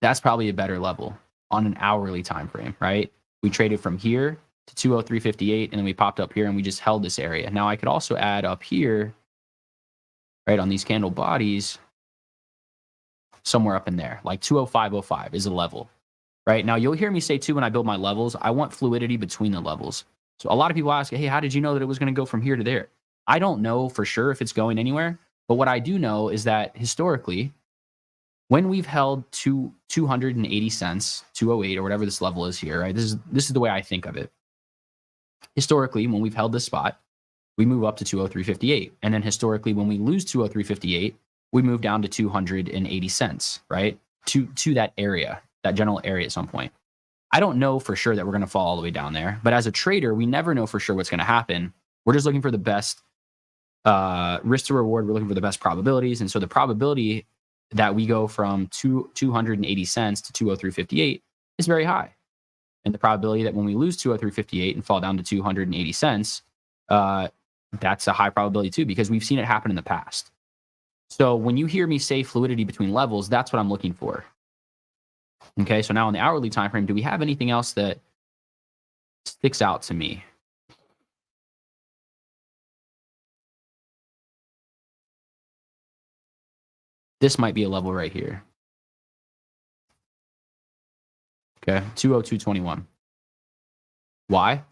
S1: that's probably a better level on an hourly time frame, right? We traded from here to 203.58, and then we popped up here and we just held this area. Now I could also add up here, right, on these candle bodies, somewhere up in there, like 205.05 is a level, right? Now you'll hear me say too, when I build my levels, I want fluidity between the levels. So a lot of people ask, hey, how did you know that it was going to go from here to there? I don't know for sure if it's going anywhere, but what I do know is that historically, when we've held 280 cents, 208 or whatever this level is here, right? This is the way I think of it. Historically, when we've held this spot, we move up to 203.58. And then historically, when we lose 203.58, we move down to 280 cents, right? To that area, that general area at some point. I don't know for sure that we're going to fall all the way down there, but as a trader, we never know for sure what's going to happen. We're just looking for the best risk to reward. We're looking for the best probabilities. And so the probability that we go from 280 cents to 203.58 is very high. And the probability that when we lose 203.58 and fall down to 280 cents, that's a high probability too, because we've seen it happen in the past. So when you hear me say fluidity between levels, that's what I'm looking for. Okay, so now on the hourly time frame, do we have anything else that sticks out to me? this might be a level right here. Okay, 202.21. Why?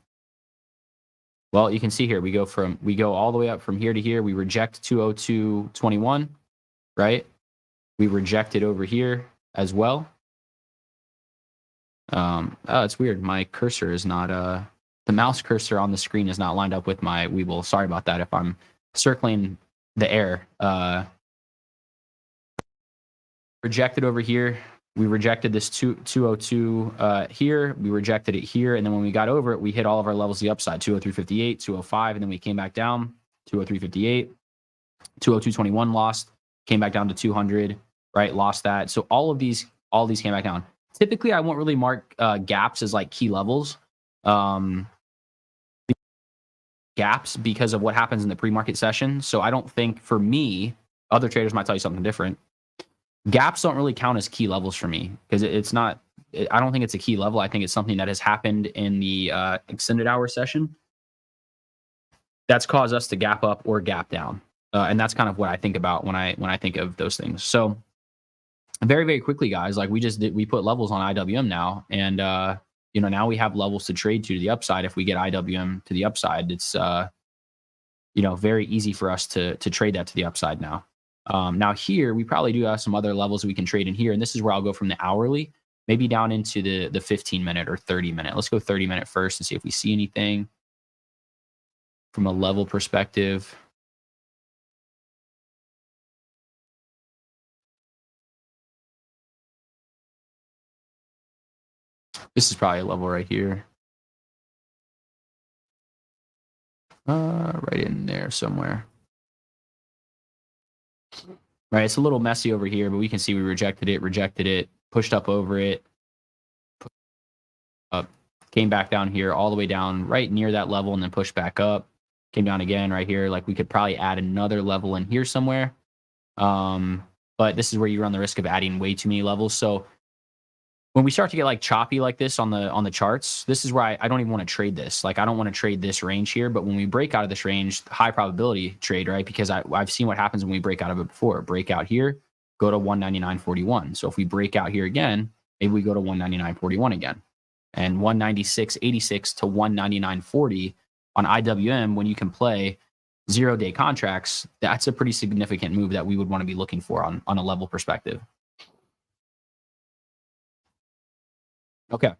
S1: Well, you can see here, we go all the way up from here to here. We reject 202.21, right? We reject it over here as well. Oh, it's weird. My cursor is not, the mouse cursor on the screen is not lined up with my Weeble. Sorry about that if I'm circling the air. Rejected over here. We rejected this 202 here. We rejected it here. And then when we got over it, we hit all of our levels the upside, 203.58, 205. And then we came back down, 203.58, 202.21 lost, came back down to 200, right? Lost that. So all these came back down. Typically, I won't really mark gaps as like key levels. Gaps because of what happens in the pre-market session. So I don't think, for me, other traders might tell you something different. Gaps don't really count as key levels for me because it's not, I don't think it's a key level. I think it's something that has happened in the extended hour session that's caused us to gap up or gap down. And that's kind of what I think about when I think of those things. So very, very quickly, guys, like we put levels on IWM now, and now we have levels to trade to the upside. If we get IWM to the upside, it's very easy for us to trade that to the upside now. Now here, we probably do have some other levels we can trade in here. And this is where I'll go from the hourly, maybe down into the 15-minute or 30-minute. Let's go 30-minute first and see if we see anything from a level perspective. This is probably a level right here. Right in there somewhere. Right, it's a little messy over here, but we can see we rejected it, pushed up over it, up, came back down here, all the way down right near that level, and then pushed back up, came down again right here. Like we could probably add another level in here somewhere. But this is where you run the risk of adding way too many levels. So when we start to get like choppy like this on the charts, this is where I don't even want to trade this. Like I don't want to trade this range here, but when we break out of this range, high probability trade, right? Because I've seen what happens when we break out of it before. Break out here, go to 199.41. So if we break out here again, maybe we go to 199.41 again. And 196.86 to 199.40 on IWM, when you can play 0-day contracts, that's a pretty significant move that we would want to be looking for on a level perspective. Okay,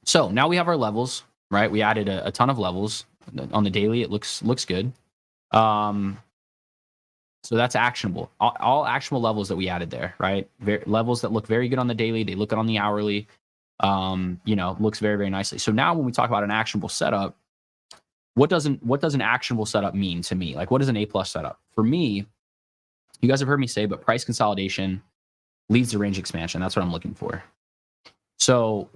S1: so now we have our levels, right? We added a ton of levels on the daily. It looks good. So that's actionable. All actionable levels that we added there, right? Levels that look very good on the daily. They look good on the hourly. Looks very, very nicely. So now when we talk about an actionable setup, what does an actionable setup mean to me? Like, what is an A+ setup? For me, you guys have heard me say, but price consolidation leads to range expansion. That's what I'm looking for. So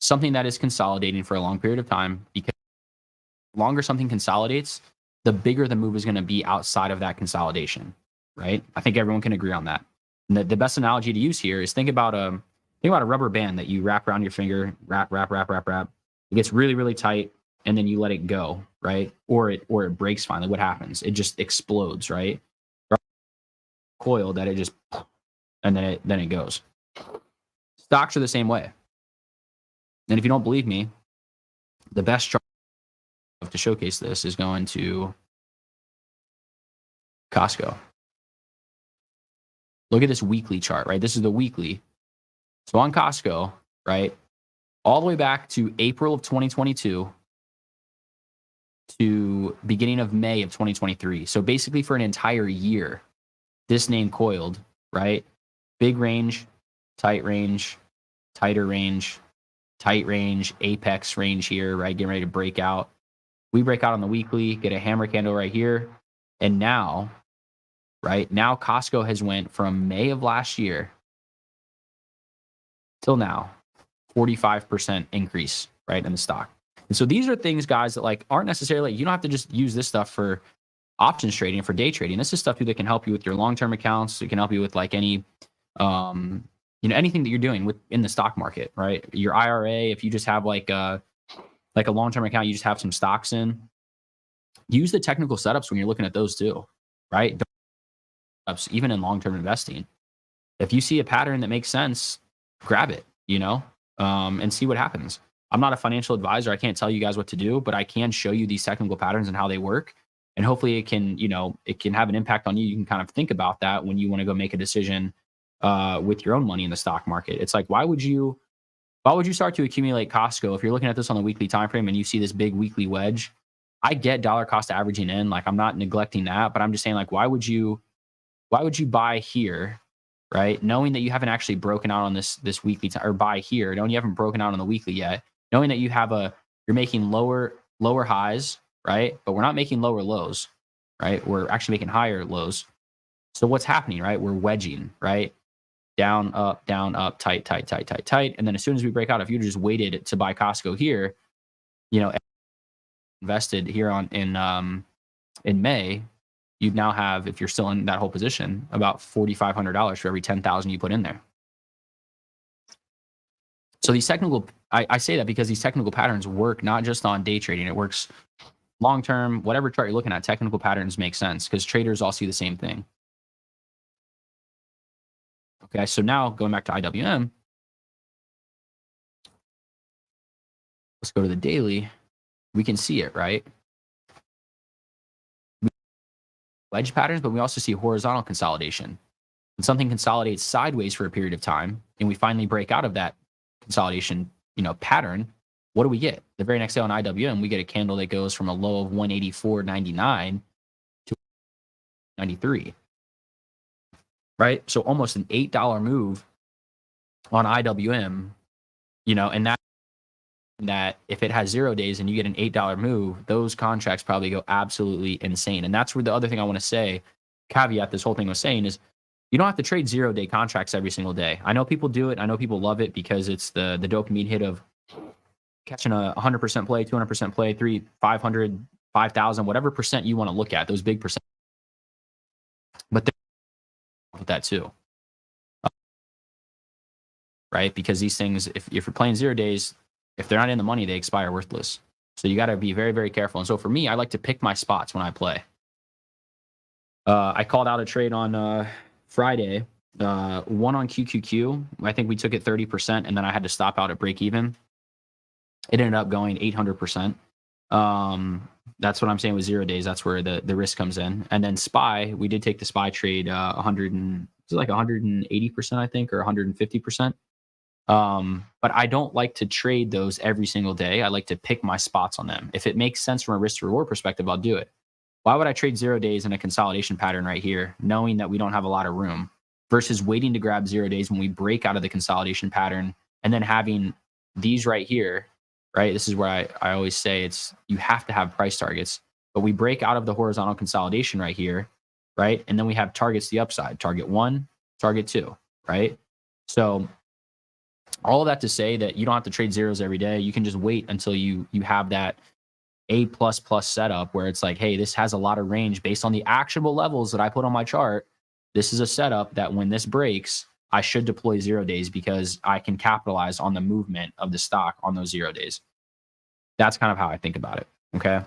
S1: something that is consolidating for a long period of time, because the longer something consolidates, the bigger the move is going to be outside of that consolidation, right? I think everyone can agree on that. And the best analogy to use here is think about a rubber band that you wrap around your finger, wrap. It gets really, really tight, and then you let it go, right? Or it breaks finally. What happens? It just explodes, right? Coil that it just, and then it goes. Stocks are the same way. And if you don't believe me, the best chart to showcase this is going to Costco. Look at this weekly chart, right? This is the weekly. So on Costco, right, all the way back to April of 2022 to beginning of May of 2023. So basically for an entire year, this name coiled, right? Big range, tight range, tighter range, tight range, apex range here, right? Getting ready to break out. We break out on the weekly, get a hammer candle right here. And now, right, now Costco has went from May of last year till now, 45% increase, right, in the stock. And so these are things, guys, that like aren't necessarily, you don't have to just use this stuff for options trading, for day trading. This is stuff that can help you with your long-term accounts. It can help you with like any, anything that you're doing in the stock market, right? Your IRA, if you just have like a long-term account, you just have some stocks in, use the technical setups when you're looking at those too, right? even in long-term investing. If you see a pattern that makes sense, grab it, and see what happens. I'm not a financial advisor. I can't tell you guys what to do, but I can show you these technical patterns and how they work. And hopefully it can have an impact on you. You can kind of think about that when you want to go make a decision with your own money in the stock market. It's like, why would you start to accumulate Costco if you're looking at this on the weekly time frame and you see this big weekly wedge? I get dollar cost averaging in, like I'm not neglecting that, but I'm just saying, like, why would you buy here, right? Knowing that you haven't actually broken out on this weekly or buy here, knowing you haven't broken out on the weekly yet, knowing that you're making lower highs, right? But we're not making lower lows, right? We're actually making higher lows. So what's happening, right? We're wedging, right? Down, up, tight, tight, tight, tight, tight. And then as soon as we break out, if you just waited to buy Costco here, invested here in May, you'd now have, if you're still in that whole position, about $4,500 for every 10,000 you put in there. So these I say that because these technical patterns work not just on day trading. It works long term, whatever chart you're looking at. Technical patterns make sense because traders all see the same thing. Okay, so now going back to IWM, let's go to the daily. We can see it, right? Wedge patterns, but we also see horizontal consolidation. When something consolidates sideways for a period of time, and we finally break out of that consolidation, pattern, what do we get? The very next day on IWM, we get a candle that goes from a low of 184.99 to 93, right? So almost an $8 move on IWM, and that if it has 0 days and you get an $8 move, those contracts probably go absolutely insane. And that's where the other thing I want to say, caveat this whole thing was saying, is you don't have to trade 0-day contracts every single day. I know people do it. I know people love it because it's the dopamine hit of catching a 100% play, 200% play, 300, 500, 5,000, whatever percent you want to look at, those big percent. But with that too, right? Because these things, if you're playing 0 days, if they're not in the money, they expire worthless. So you got to be very, very careful. And so for me, I like to pick my spots when I play. I called out a trade on Friday, one on QQQ. I think we took it 30%, and then I had to stop out at break even. It ended up going 800%. That's what I'm saying with 0 days. That's where the risk comes in. And then SPY, we did take the SPY trade 180%, I think, or 150%. But I don't like to trade those every single day. I like to pick my spots on them. If it makes sense from a risk to reward perspective, I'll do it. Why would I trade 0 days in a consolidation pattern right here, knowing that we don't have a lot of room, versus waiting to grab 0 days when we break out of the consolidation pattern and then having these right here, right? This is where I always say you have to have price targets, but we break out of the horizontal consolidation right here, right? And then we have targets the upside, target 1, target 2, right? So all of that to say that you don't have to trade zeros every day. You can just wait until you have that A++ setup where it's like, hey, this has a lot of range based on the actionable levels that I put on my chart. This is a setup that when this breaks, I should deploy 0 days because I can capitalize on the movement of the stock on those 0 days. That's kind of how I think about it. Okay.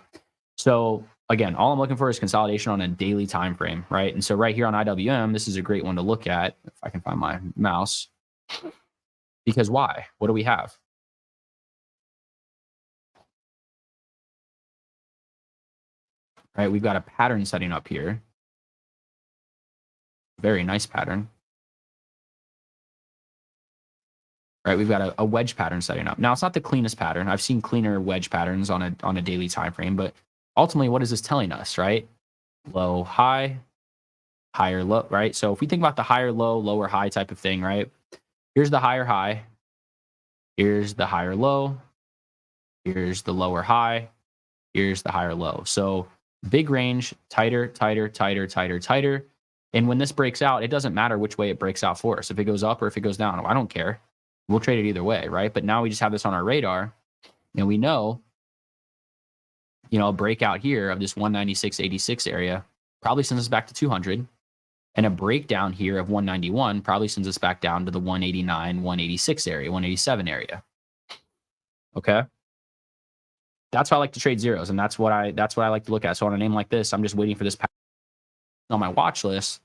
S1: So again, all I'm looking for is consolidation on a daily time frame, right? And so right here on IWM, this is a great one to look at if I can find my mouse. Because why? What do we have? Right, we've got a pattern setting up here. Very nice pattern. Right, we've got a wedge pattern setting up. Now, it's not the cleanest pattern. I've seen cleaner wedge patterns on a daily time frame, but ultimately, what is this telling us, right? Low, high, higher, low, right? So if we think about the higher low, lower high type of thing, right? Here's the higher high. Here's the higher low. Here's the lower high. Here's the higher low. So big range, tighter, tighter, tighter, tighter, tighter. And when this breaks out, it doesn't matter which way it breaks out for us. If it goes up or if it goes down, I don't care. We'll trade it either way, right? But now we just have this on our radar, and we know, a breakout here of this 196.86 area probably sends us back to 200. And a breakdown here of 191 probably sends us back down to the 189, 186 area, 187 area. Okay. That's why I like to trade zeros, and that's what I like to look at. So on a name like this, I'm just waiting for this pattern on my watch list.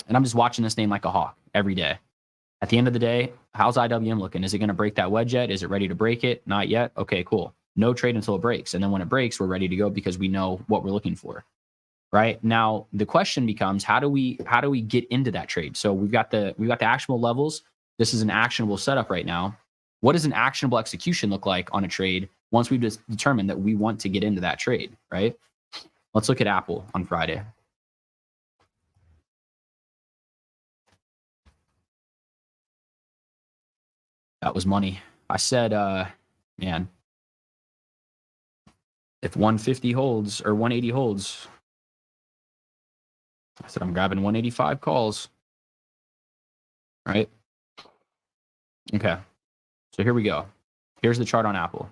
S1: And I'm just watching this name like a hawk every day. At the end of the day, how's IWM looking? Is it going to break that wedge yet? Is it ready to break it? Not yet. Okay, cool. No trade until it breaks. And then when it breaks, we're ready to go because we know what we're looking for. Right now, the question becomes, how do we get into that trade? So we've got the actionable levels. This is an actionable setup right now. What does an actionable execution look like on a trade once we've just determined that we want to get into that trade, right? Let's look at Apple on Friday. That was money. I said, man, if 150 holds or 180 holds, I said, I'm grabbing 185 calls, right? Okay. So here we go. Here's the chart on Apple.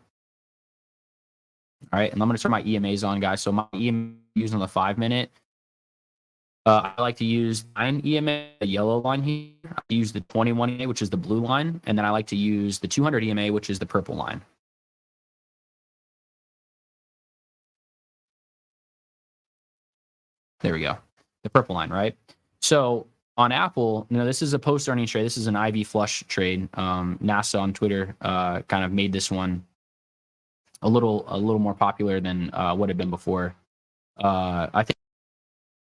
S1: All right. And I'm going to turn my EMAs on, guys. So my EMA using on the 5-minute. I like to use 9 EMA, the yellow line here. I use the 21 EMA, which is the blue line. And then I like to use the 200 EMA, which is the purple line. There we go. The purple line, right? So on Apple, this is a post-earnings trade. This is an IV flush trade. NASA on Twitter kind of made this one a little more popular than what had been before. I think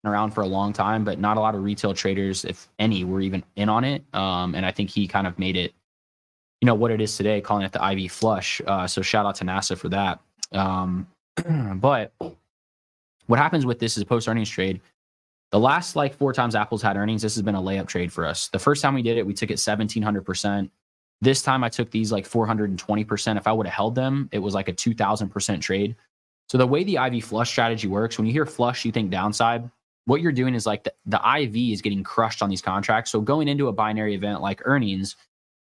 S1: around for a long time, but not a lot of retail traders, if any, were even in on it. And I think he kind of made it, what it is today, calling it the IV flush. So shout out to NASA for that. But what happens with this is a post-earnings trade. The last 4 times Apple's had earnings, this has been a layup trade for us. The first time we did it, we took it 1,700%. This time I took these 420%. If I would have held them, it was like a 2,000% trade. So the way the IV flush strategy works, when you hear flush, you think downside. What you're doing is the IV is getting crushed on these contracts. So going into a binary event like earnings,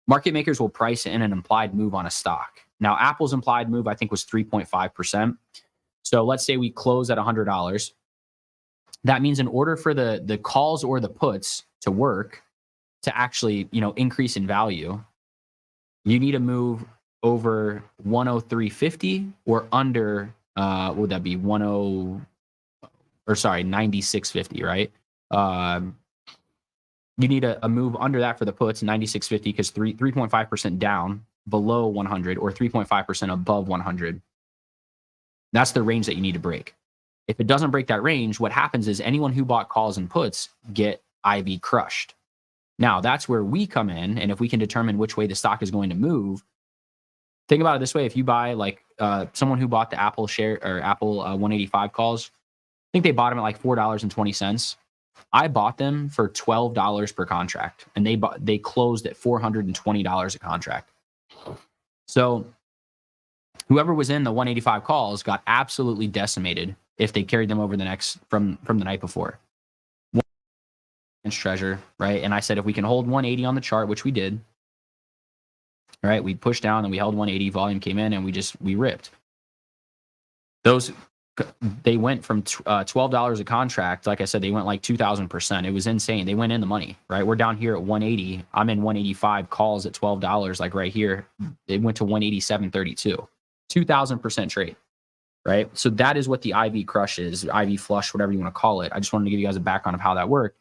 S1: market makers will price in an implied move on a stock. Now, Apple's implied move, I think, was 3.5%. So let's say we close at $100. That means in order for the calls or the puts to work, to actually, increase in value, you need to move over 103.50 or under, what would that be? 96.50, right? You need a move under that for the puts, 96.50, because 3.5% down below 100 or 3.5% above 100. That's the range that you need to break. If it doesn't break that range, what happens is anyone who bought calls and puts get IV crushed. Now, that's where we come in, and if we can determine which way the stock is going to move, think about it this way. If you buy someone who bought the Apple share or Apple 185 calls, I think they bought them at $4.20. I bought them for $12 per contract, and they closed at $420 a contract. So whoever was in the 185 calls got absolutely decimated if they carried them over from the night before. Treasure, right? And I said, if we can hold 180 on the chart, which we did, right? We pushed down and we held 180, volume came in and we ripped. They went from $12 a contract. Like I said, they went 2,000%. It was insane. They went in the money, right? We're down here at 180. I'm in 185 calls at $12, right here. It went to 187.32. 2,000% trade, right? So that is what the IV crush is, IV flush, whatever you want to call it. I just wanted to give you guys a background of how that worked.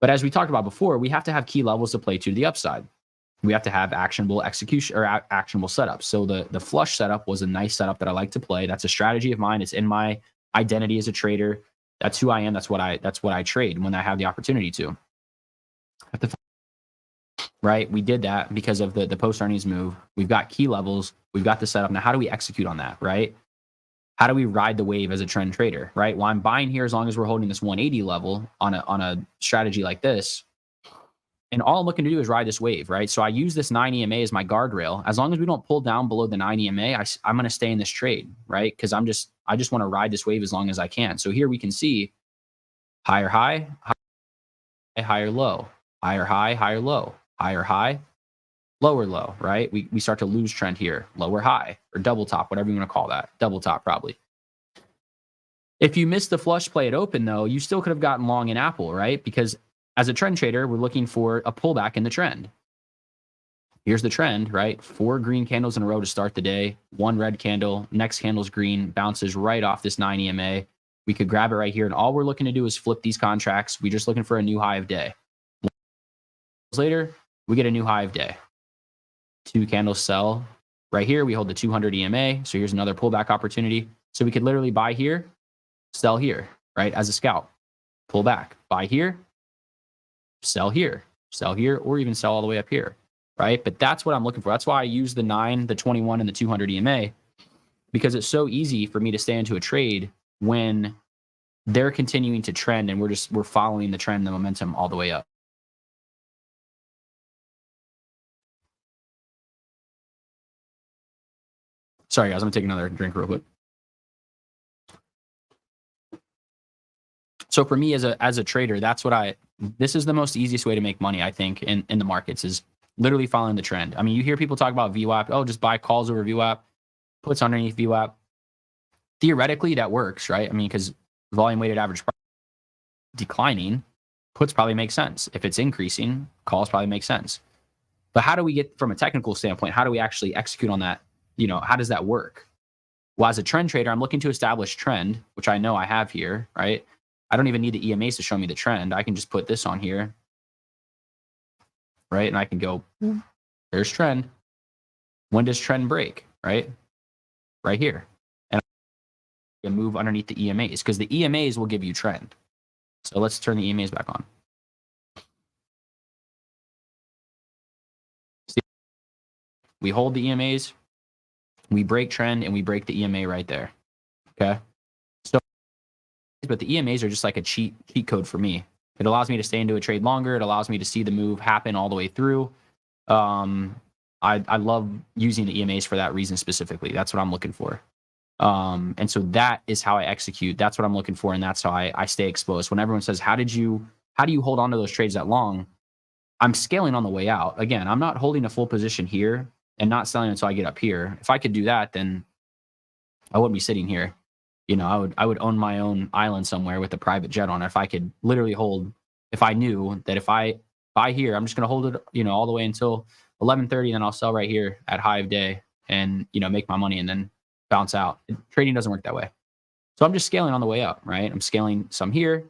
S1: But as we talked about before, we have to have key levels to play to the upside. We have to have actionable execution or actionable setups. So the flush setup was a nice setup that I like to play. That's a strategy of mine. It's in my identity as a trader. That's who I am. That's what I trade when I have the opportunity to. Right? We did that because of the post earnings move. We've got key levels. We've got the setup. Now, how do we execute on that? Right? How do we ride the wave as a trend trader? Right? Well, I'm buying here as long as we're holding this 180 level on a strategy like this. And all I'm looking to do is ride this wave, right? So I use this 9 EMA as my guardrail. As long as we don't pull down below the 9 EMA, I'm going to stay in this trade, right? Because I just want to ride this wave as long as I can. So here we can see higher high, higher low, higher high, higher low, higher high, lower low, right? We start to lose trend here, lower high or double top, whatever you want to call that. Double top probably. If you missed the flush play at open though, you still could have gotten long in Apple, right? Because as a trend trader, we're looking for a pullback in the trend. Here's the trend, right? 4 green candles in a row to start the day, 1 red candle, next candle's green, bounces right off this 9 EMA. We could grab it right here. And all we're looking to do is flip these contracts. We're just looking for a new high of day. Later, we get a new high of day. 2 candles sell. Right here, we hold the 200 EMA. So here's another pullback opportunity. So we could literally buy here, sell here, right? As a scalp, pull back, buy here, sell here, or even sell all the way up here, right? But that's what I'm looking for. That's why I use the 9, the 21, and the 200 EMA, because it's so easy for me to stay into a trade when they're continuing to trend and we're following the trend, the momentum all the way up. Sorry, guys, I'm gonna take another drink real quick. So for me as a trader, this is the most easiest way to make money, I think, in the markets, is literally following the trend. I mean, you hear people talk about VWAP. Oh, just buy calls over VWAP, puts underneath VWAP. Theoretically, that works, right? I mean, because volume weighted average price declining, puts probably make sense. If it's increasing, calls probably make sense. But how do we get, from a technical standpoint, how do we actually execute on that? How does that work? Well, as a trend trader, I'm looking to establish trend, which I know I have here, right? I don't even need the EMAs to show me the trend. I can just put this on here, right? And I can go, there's trend. When does trend break, right? Right here. And I can move underneath the EMAs, because the EMAs will give you trend. So let's turn the EMAs back on. See, we hold the EMAs, we break trend, and we break the EMA right there. Okay. So, but the EMAs are just like a cheat code for me. It allows me to stay into a trade longer. It allows me to see the move happen all the way through. I love using the EMAs for that reason specifically. That's what I'm looking for. And so that is how I execute. That's what I'm looking for. And that's how I stay exposed. When everyone says, how do you hold on to those trades that long? I'm scaling on the way out. Again, I'm not holding a full position here and not selling until I get up here. If I could do that, then I wouldn't be sitting here. I would own my own island somewhere with a private jet on it. If I could literally hold, if I knew that if I buy here, I'm just going to hold it, all the way until 11:30, then I'll sell right here at high of day and, make my money and then bounce out. Trading doesn't work that way. So I'm just scaling on the way up, right? I'm scaling some here.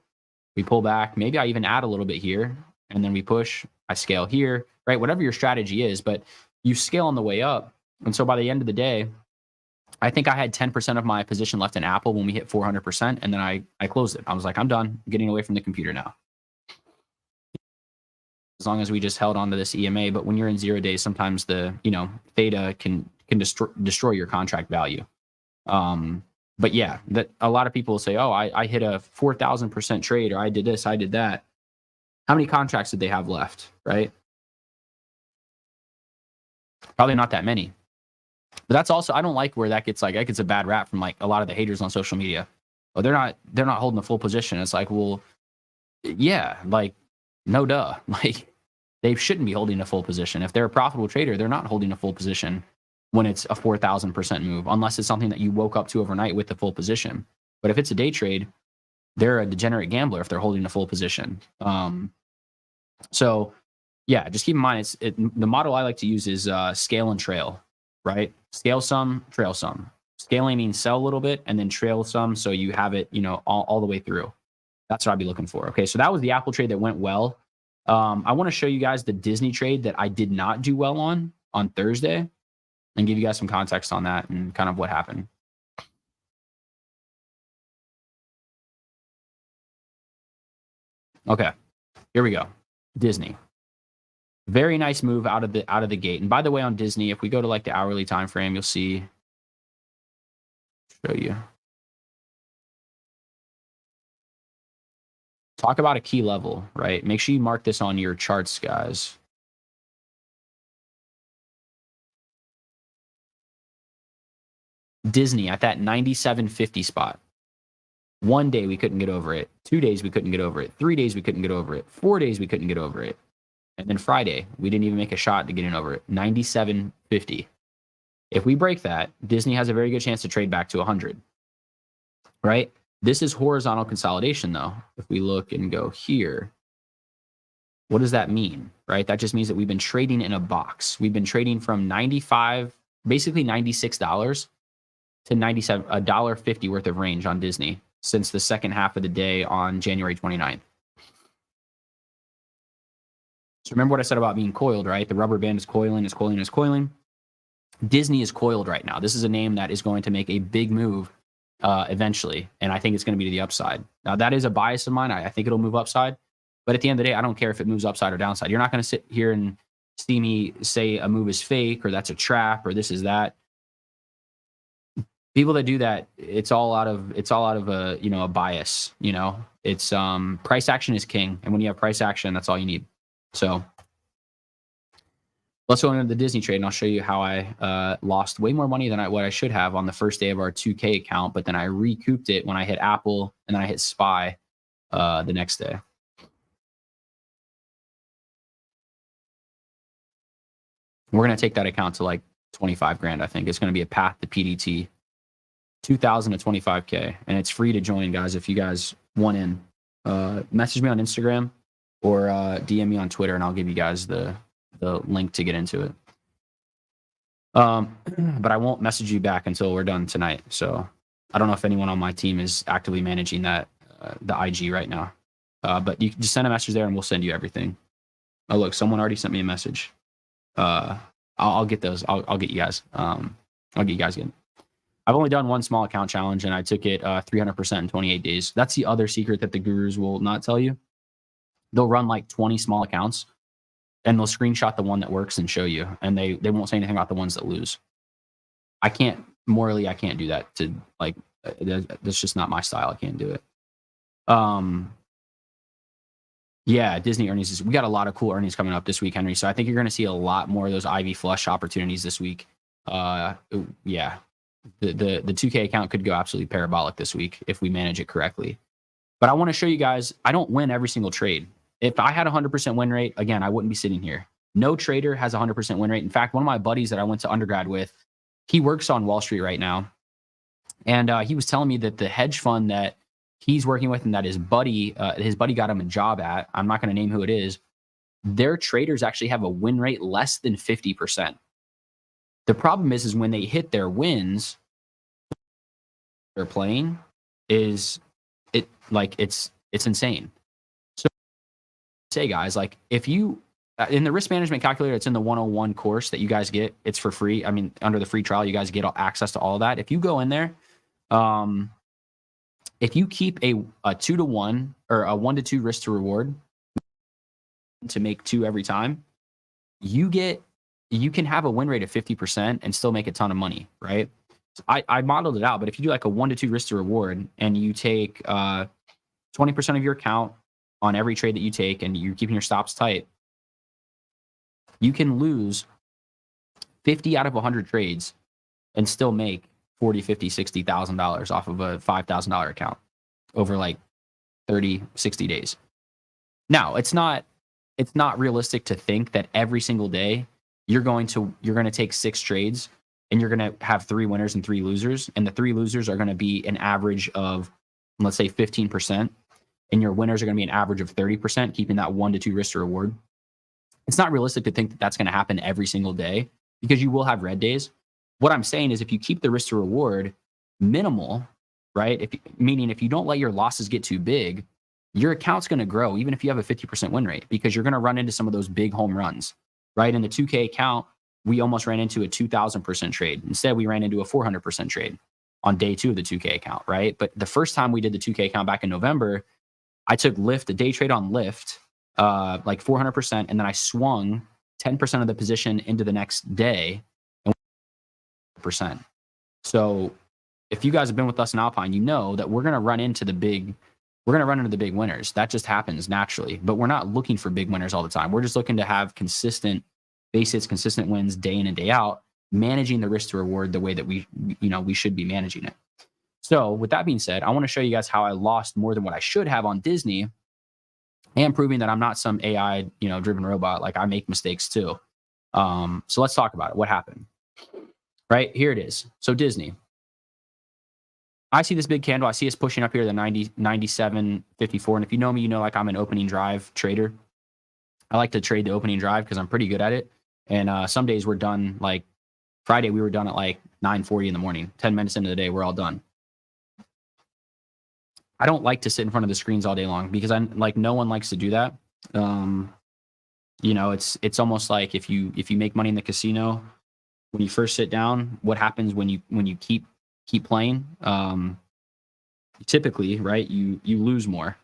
S1: We pull back. Maybe I even add a little bit here and then we push. I scale here, right? Whatever your strategy is, but you scale on the way up. And so by the end of the day, I think I had 10% of my position left in Apple when we hit 400%. And then I closed it. I was like, I'm done. I'm getting away from the computer now. As long as we just held on to this EMA. But when you're in 0 days, sometimes the, theta can destroy your contract value. But yeah, that a lot of people say, oh, I hit a 4,000% trade, or I did this, I did that. How many contracts did they have left, right? Probably not that many. But that's also, I don't like where that gets a bad rap from like a lot of the haters on social media. Oh, they're not holding a full position. It's like, well, yeah, like, no duh. Like, they shouldn't be holding a full position. If they're a profitable trader, they're not holding a full position when it's a 4,000% move, unless it's something that you woke up to overnight with the full position. But if it's a day trade, they're a degenerate gambler if they're holding a full position. So yeah, just keep in mind, the model I like to use is scale and trail, right? Scale some, trail some. Scaling means sell a little bit and then trail some, so you have it, all the way through. That's what I'd be looking for. Okay, so that was the Apple trade that went well. I want to show you guys the Disney trade that I did not do well on Thursday, and give you guys some context on that and kind of what happened. Okay, here we go. Disney. Very nice move out of the gate. And by the way, on Disney, if we go to like the hourly time frame, you'll see. Show you. Talk about a key level, right? Make sure you mark this on your charts, guys. Disney at that 97.50 spot. 1 day we couldn't get over it. 2 days we couldn't get over it. 3 days we couldn't get over it. 4 days we couldn't get over it. And then Friday, we didn't even make a shot to get in over it. 97.50. If we break that, Disney has a very good chance to trade back to 100. Right? This is horizontal consolidation, though. If we look and go here, what does that mean? Right? That just means that we've been trading in a box. We've been trading from 95, basically $96 to $97, $1.50 worth of range on Disney. since the second half of the day on January 29th. So remember what I said about being coiled, right? The rubber band is coiling, is coiling, is coiling. Disney is coiled right now. This is a name that is going to make a big move eventually, and I think it's going to be to the upside. Now, that is a bias of mine. I think it'll move upside, but at the end of the day, I don't care if it moves upside or downside. You're not going to sit here and see me say a move is fake or that's a trap or this is that. People that do that, it's all out of a, you know, a bias. You know, it's price action is king, and when you have price action, that's all you need. So let's go into the Disney trade, and I'll show you how I lost way more money than what I should have on the first day of our 2K account, but then I recouped it when I hit Apple and then I hit SPY the next day. We're going to take that account to like 25 grand, I think. It's going to be a path to PDT, 2,000 to 25K, and it's free to join, guys, if you guys want in. Message me on Instagram or DM me on Twitter, and I'll give you guys the link to get into it. But I won't message you back until we're done tonight. So I don't know if anyone on my team is actively managing that, the IG right now. But you can just send a message there and we'll send you everything. Oh, look, someone already sent me a message. I'll get those. I'll get you guys. I'll get you guys in. I've only done one small account challenge and I took it 300% in 28 days. That's the other secret that the gurus will not tell you. They'll run like 20 small accounts and they'll screenshot the one that works and show you. And they won't say anything about the ones that lose. I can't do that to like, that's just not my style. I can't do it. Yeah, Disney earnings. We got a lot of cool earnings coming up this week, Henry. So I think you're going to see a lot more of those Ivy flush opportunities this week. Yeah, the 2K account could go absolutely parabolic this week if we manage it correctly. But I want to show you guys, I don't win every single trade. If I had a 100% win rate, again, I wouldn't be sitting here. No trader has a 100% win rate. In fact, one of my buddies that I went to undergrad with, he works on Wall Street right now. And he was telling me that the hedge fund that he's working with and that his buddy got him a job at, I'm not going to name who it is, their traders actually have a win rate less than 50%. The problem is when they hit their wins, they're playing it's insane. So say, guys, like if you, in the risk management calculator, it's in the 101 course that you guys get. It's for free. I mean, under the free trial, you guys get access to all of that. If you go in there, if you keep a 2-to-1 or a 1-to-2 risk to reward to make 2 every time, you can have a win rate of 50% and still make a ton of money, right? So I modeled it out, but if you do like a 1-to-2 risk to reward and you take 20% of your account on every trade that you take and you're keeping your stops tight, you can lose 50 out of 100 trades and still make $40, $50, $60,000 off of a $5,000 account over like 30, 60 days. Now, it's not realistic to think that every single day you're going to take 6 trades and you're going to have 3 winners and 3 losers, and the 3 losers are going to be an average of, let's say, 15%, and your winners are going to be an average of 30%, keeping that 1-to-2 risk to reward. It's not realistic to think that that's going to happen every single day because you will have red days. What I'm saying is if you keep the risk to reward minimal, right? Meaning if you don't let your losses get too big, your account's going to grow even if you have a 50% win rate because you're going to run into some of those big home runs, right? In the 2K account, we almost ran into a 2,000% trade. Instead, we ran into a 400% trade on day 2 of the 2K account, right? But the first time we did the 2K account back in November, I took Lyft, a day trade on Lyft, like 400%, and then I swung 10% of the position into the next day. Percent. So if you guys have been with us in Alpine, you know that we're going to run into the big winners. That just happens naturally, but we're not looking for big winners all the time. We're just looking to have consistent basis, consistent wins day in and day out, managing the risk to reward the way that we should be managing it. So with that being said, I want to show you guys how I lost more than what I should have on Disney and proving that I'm not some AI, driven robot. Like I make mistakes too. So let's talk about it. What happened? Right, here it is. So Disney. I see this big candle. I see us pushing up here to 97.54. And if you know me, you know like I'm an opening drive trader. I like to trade the opening drive because I'm pretty good at it. And some days we're done, like Friday, we were done at like 9:40 in the morning. 10 minutes into the day, we're all done.
S2: I don't like to sit in front of the screens all day long because I'm like, no one likes to do that. You know, it's almost like if you make money in the casino, when you first sit down, what happens when you keep playing? Typically, right, you lose more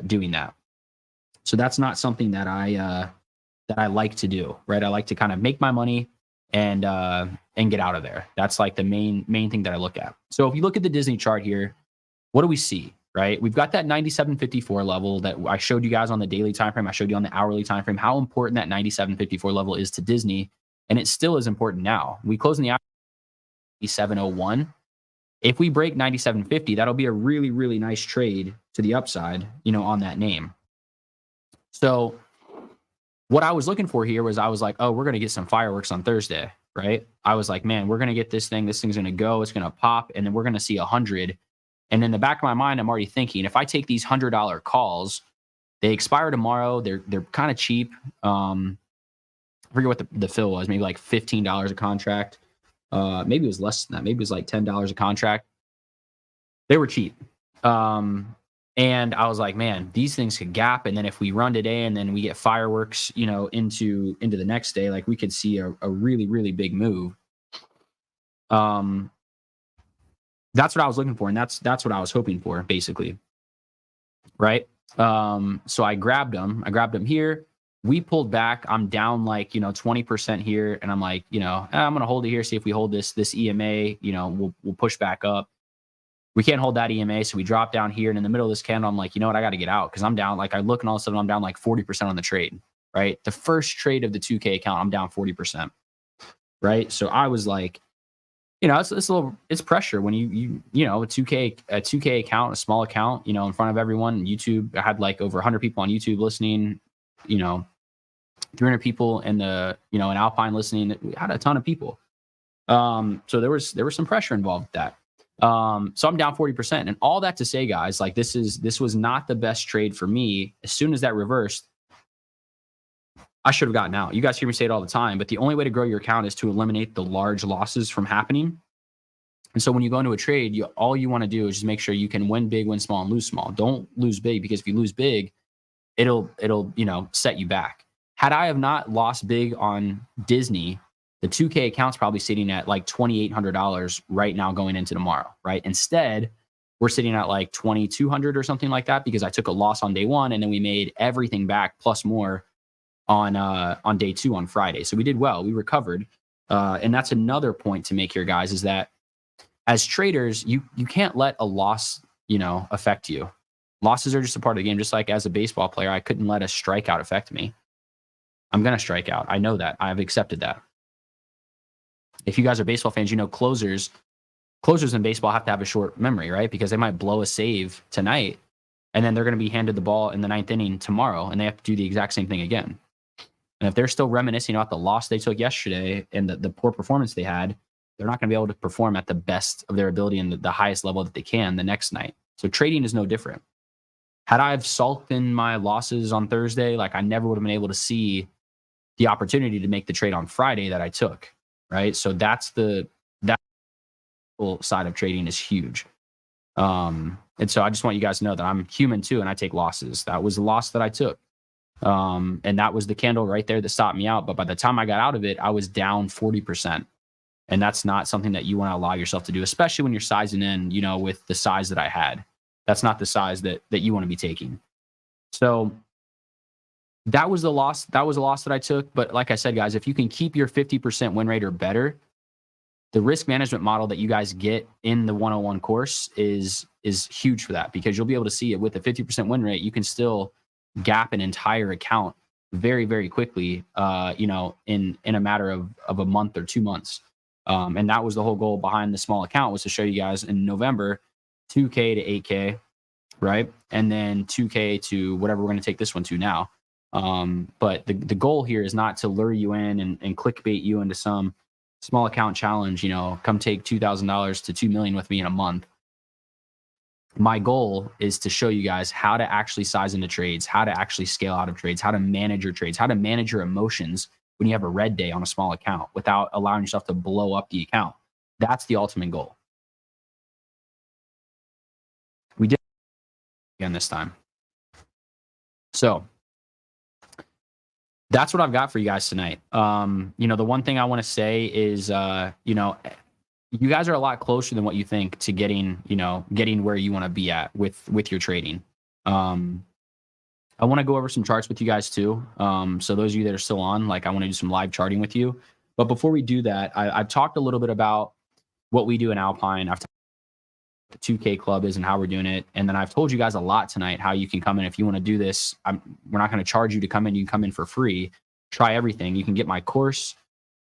S2: doing that. So that's not something that I like to do, right? I like to kind of make my money and get out of there. That's like the main thing that I look at. So if you look at the Disney chart here, what do we see? Right, we've got that 97.54 level that I showed you guys on the daily time frame. I showed you on the hourly time frame how important that 97.54 level is to Disney, and it still is important now. We close in the hour 97.01. If we break 97.50, that'll be a really, really nice trade to the upside, you know, on that name. So what I was looking for here was I was like, oh, we're going to get some fireworks on Thursday, right? I was like, man, we're going to get this thing. This thing's going to go. It's going to pop, and then we're going to see 100. And in the back of my mind, I'm already thinking, if I take these $100 calls, they expire tomorrow. They're kind of cheap. I forget what the fill was. Maybe like $15 a contract. Maybe it was less than that. Maybe it was like $10 a contract. They were cheap. And I was like, man, these things could gap. And then if we run today and then we get fireworks, you know, into the next day, like we could see a really, really big move. That's what I was looking for, and that's what I was hoping for, basically. Right? So I grabbed them. Here. We pulled back. I'm down like, you know, 20% here, and I'm like, you know, I'm gonna hold it here, see if we hold this EMA, you know, we'll push back up. We can't hold that EMA, so we drop down here, and in the middle of this candle, I'm like, you know what, I got to get out because I'm down. Like I look, and all of a sudden I'm down like 40% on the trade. Right? The first trade of the 2K account, I'm down 40%. Right? So I was like, you know, it's pressure when you know, a 2K account, a small account, you know, in front of everyone. YouTube, I had like over 100 people on YouTube listening, you know, 300 people in the, you know, in Alpine listening. We had a ton of people. So there was some pressure involved with that. So I'm down 40%, and all that to say, guys, like this was not the best trade for me. As soon as that reversed, I should have gotten out. You guys hear me say it all the time, but the only way to grow your account is to eliminate the large losses from happening. And so when you go into a trade, all you want to do is just make sure you can win big, win small, and lose small. Don't lose big, because if you lose big, it'll you know, set you back. Had I have not lost big on Disney, the 2K account's probably sitting at like $2,800 right now going into tomorrow, right? Instead, we're sitting at like 2,200 or something like that because I took a loss on day one, and then we made everything back plus more on day two on Friday. So we did well. We recovered. And that's another point to make here, guys, is that as traders, you can't let a loss, you know, affect you. Losses are just a part of the game. Just like as a baseball player, I couldn't let a strikeout affect me. I'm going to strike out. I know that. I've accepted that. If you guys are baseball fans, you know closers in baseball have to have a short memory, right? Because they might blow a save tonight, and then they're going to be handed the ball in the ninth inning tomorrow, and they have to do the exact same thing again. And if they're still reminiscing about the loss they took yesterday and the poor performance they had, they're not going to be able to perform at the best of their ability and the highest level that they can the next night. So trading is no different. Had I have sulked in my losses on Thursday, like I never would have been able to see the opportunity to make the trade on Friday that I took, right? So that side of trading is huge. And so I just want you guys to know that I'm human too, and I take losses. That was the loss that I took. And that was the candle right there that stopped me out. But by the time I got out of it, I was down 40%. And that's not something that you want to allow yourself to do, especially when you're sizing in, you know, with the size that I had. That's not the size that you want to be taking. So that was the loss. That was a loss that I took. But like I said, guys, if you can keep your 50% win rate or better, the risk management model that you guys get in the 101 course is huge for that, because you'll be able to see it with a 50% win rate. You can still gap an entire account very, very quickly, you know, in a matter of a month or 2 months. And that was the whole goal behind the small account, was to show you guys in November, 2K to 8K, right? And then 2K to whatever we're going to take this one to now. But the goal here is not to lure you in and clickbait you into some small account challenge, you know, come take $2,000 to $2 million with me in a month. My goal is to show you guys how to actually size into trades, how to actually scale out of trades, how to manage your trades, how to manage your emotions when you have a red day on a small account without allowing yourself to blow up the account. That's the ultimate goal. We did again this time. So that's what I've got for you guys tonight. You know, the one thing I want to say is, you know, you guys are a lot closer than what you think to getting, you know, getting where you want to be at with your trading. I want to go over some charts with you guys too. So those of you that are still on, like, I want to do some live charting with you. But before we do that, I've talked a little bit about what we do in Alpine. I've talked about the 2K club is and how we're doing it. And then I've told you guys a lot tonight how you can come in if you want to do this. We're not going to charge you to come in. You can come in for free. Try everything. You can get my course.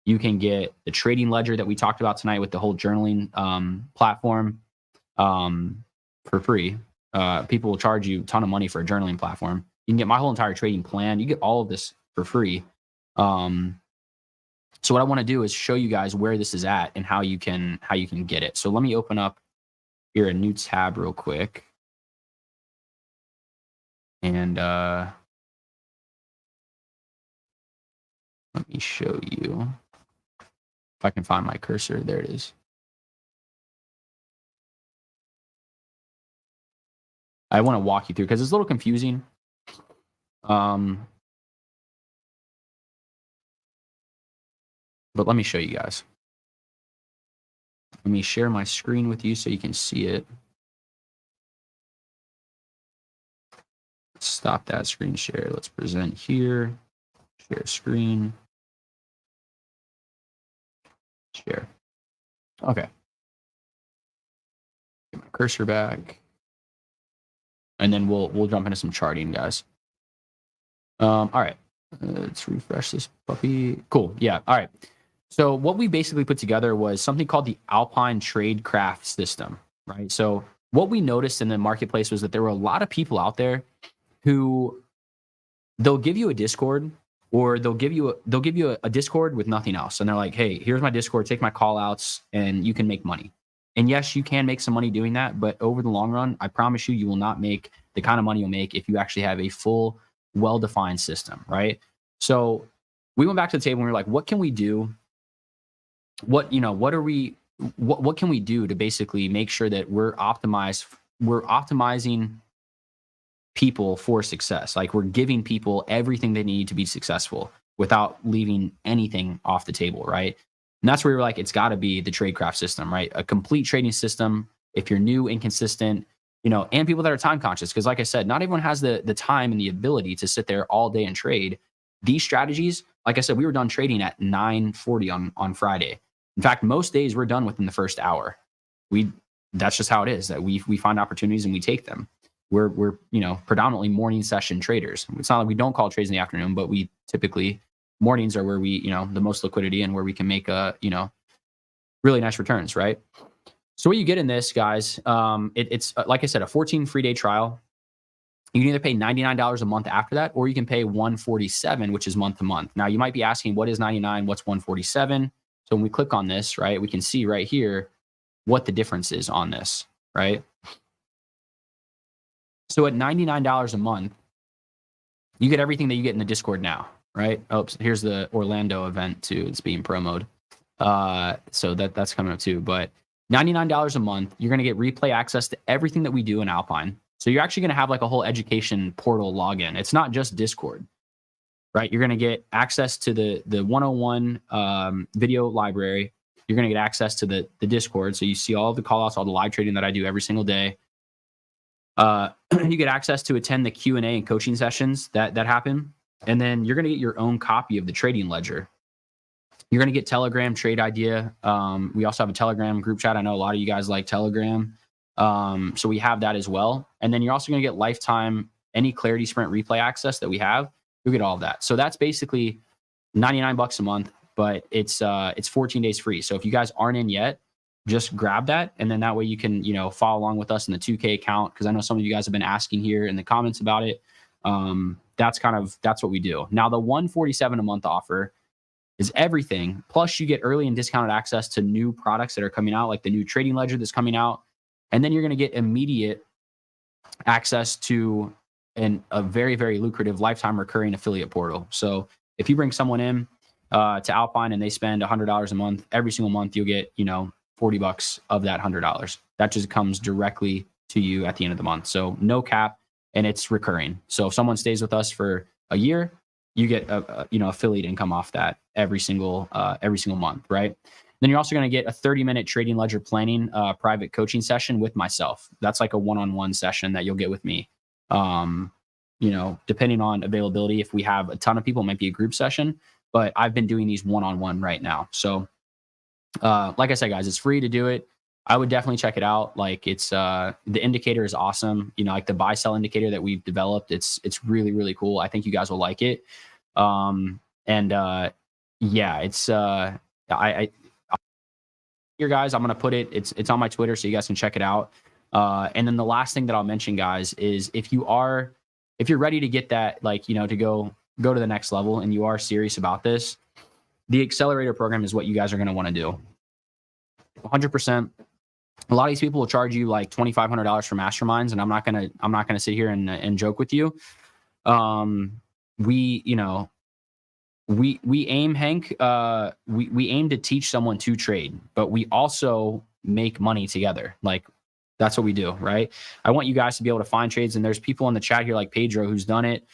S2: You can get the trading ledger that we talked about tonight with the whole journaling platform for free. People will charge you a ton of money for a journaling platform. You can get my whole entire trading plan. You get all of this for free. So what I want to do is show you guys where this is at and how you can get it. So let me open up here a new tab real quick. And let me show you if I can find my cursor. There it is. I want to walk you through because it's a little confusing. But let me show you guys. Let me share my screen with you so you can see it. Stop that screen share. Let's present here. Share screen. Share. Okay. Get my cursor back. And then we'll jump into some charting, guys. All right. Let's refresh this puppy. Cool. Yeah. All right. So what we basically put together was something called the Alpine Tradecraft system, right? So what we noticed in the marketplace was that there were a lot of people out there who they'll give you a Discord or they'll give you a Discord with nothing else. And they're like, hey, here's my Discord, take my call outs and you can make money. And yes, you can make some money doing that, but over the long run, I promise you, you will not make the kind of money you'll make if you actually have a full, well-defined system, right? So we went back to the table and we were like, what can we do? What can we do to basically make sure that we're optimizing people for success? Like we're giving people everything they need to be successful without leaving anything off the table, right? And that's where we were like, it's got to be the Tradecraft system, right? A complete trading system. If you're new, inconsistent, and people that are time conscious, because like I said, not everyone has the time and the ability to sit there all day and trade. These strategies, like I said, we were done trading at 9:40 on Friday. In fact, most days we're done within the first hour. That's just how it is, that we find opportunities and we take them. We're predominantly morning session traders. It's not like we don't call trades in the afternoon, but we typically mornings are where we, the most liquidity and where we can make really nice returns, right? So what you get in this, guys, it's like I said, a 14 free day trial. You can either pay $99 a month after that, or you can pay $147, which is month to month. Now you might be asking, what is 99? What's 147? So when we click on this, right, we can see right here what the difference is on this, right? So at $99 a month, you get everything that you get in the Discord now, right? Oh, here's the Orlando event too. It's being promoted. So that's coming up too. But $99 a month, you're going to get replay access to everything that we do in Alpine. So you're actually going to have like a whole education portal login. It's not just Discord, right? You're going to get access to the 101 video library. You're going to get access to the Discord. So you see all the call outs, all the live trading that I do every single day. You get access to attend the Q&A and coaching sessions that happen. And then you're going to get your own copy of the trading ledger. You're going to get Telegram trade idea. We also have a Telegram group chat. I know a lot of you guys like Telegram. So we have that as well. And then you're also going to get lifetime, any Clarity Sprint replay access that we have. You'll get all of that. So that's basically $99 a month, but it's 14 days free. So if you guys aren't in yet, just grab that. And then that way you can, follow along with us in the 2K account. Cause I know some of you guys have been asking here in the comments about it. That's what we do. Now the $147 a month offer is everything. Plus you get early and discounted access to new products that are coming out, like the new trading ledger that's coming out. And then you're going to get immediate access to a very, very lucrative lifetime recurring affiliate portal. So if you bring someone in to Alpine and they spend $100 a month, every single month, you'll get, $40 of that $100. That just comes directly to you at the end of the month. So no cap, and it's recurring. So if someone stays with us for a year, you get affiliate income off that every single month, right? Then you're also going to get a 30-minute trading ledger planning private coaching session with myself. That's like a one-on-one session that you'll get with me. Depending on availability, if we have a ton of people, it might be a group session, but I've been doing these one-on-one right now. So like I said, guys, it's free to do it. I would definitely check it out. Like it's the indicator is awesome. Like the buy sell indicator that we've developed, it's really, really cool. I think you guys will like it. It's here, guys, I'm going to put it, it's on my Twitter, so you guys can check it out. And then the last thing that I'll mention, guys, is if you're ready to get that, to go to the next level and you are serious about this, the accelerator program is what you guys are going to want to do. 100%. A lot of these people will charge you like $2,500 for masterminds, and I'm not going to sit here and joke with you. We aim, Hank, we aim to teach someone to trade, but we also make money together. Like that's what we do, right? I want you guys to be able to find trades. And there's people in the chat here like Pedro who's done it.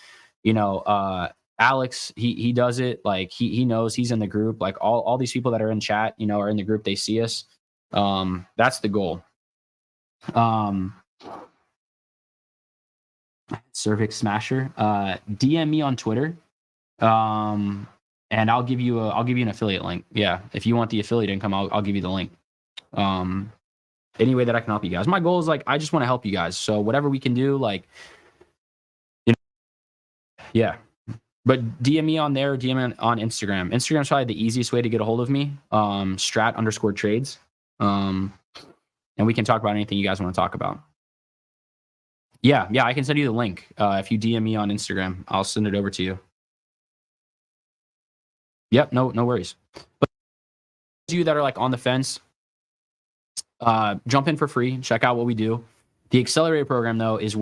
S2: Alex, he does it. Like he knows, he's in the group. Like all these people that are in chat, are in the group, they see us. That's the goal. Cervix Smasher, DM me on Twitter. And I'll give you an affiliate link. Yeah. If you want the affiliate income, I'll give you the link. Any way that I can help you guys. My goal is I just want to help you guys. So whatever we can do, yeah. But DM me on there, DM me on Instagram. Instagram's probably the easiest way to get a hold of me. Strat_trades. And we can talk about anything you guys want to talk about. Yeah, I can send you the link. If you DM me on Instagram, I'll send it over to you. Yep, no worries. But those of you that are on the fence, jump in for free, check out what we do. The accelerator program, though, is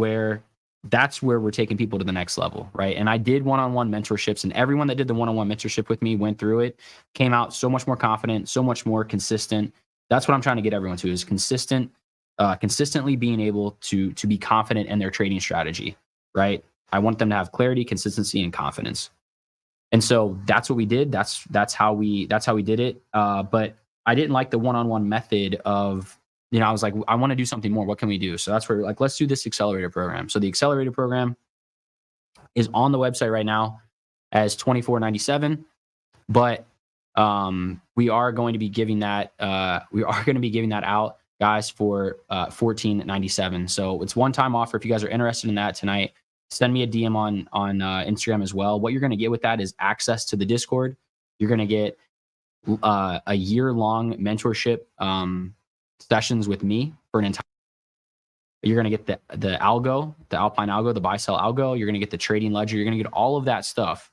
S2: that's where we're taking people to the next level, right? And I did one-on-one mentorships, and everyone that did the one-on-one mentorship with me went through it, came out so much more confident, so much more consistent. That's what I'm trying to get everyone to, is consistently being able to be confident in their trading strategy, right? I want them to have clarity, consistency, and confidence. And so that's what we did. That's how we did it. But I didn't like the one-on-one method of, I was like, I want to do something more. What can we do? So that's where let's do this accelerator program. So the accelerator program is on the website right now as $24.97, but we are going to be giving that out, guys, for $14.97. So it's one-time offer. If you guys are interested in that tonight, send me a DM on Instagram as well. What you're going to get with that is access to the Discord. You're going to get a year-long mentorship sessions with me for an entire. You're going to get the algo, the Alpine algo, the buy sell algo. You're going to get the trading ledger. You're going to get all of that stuff,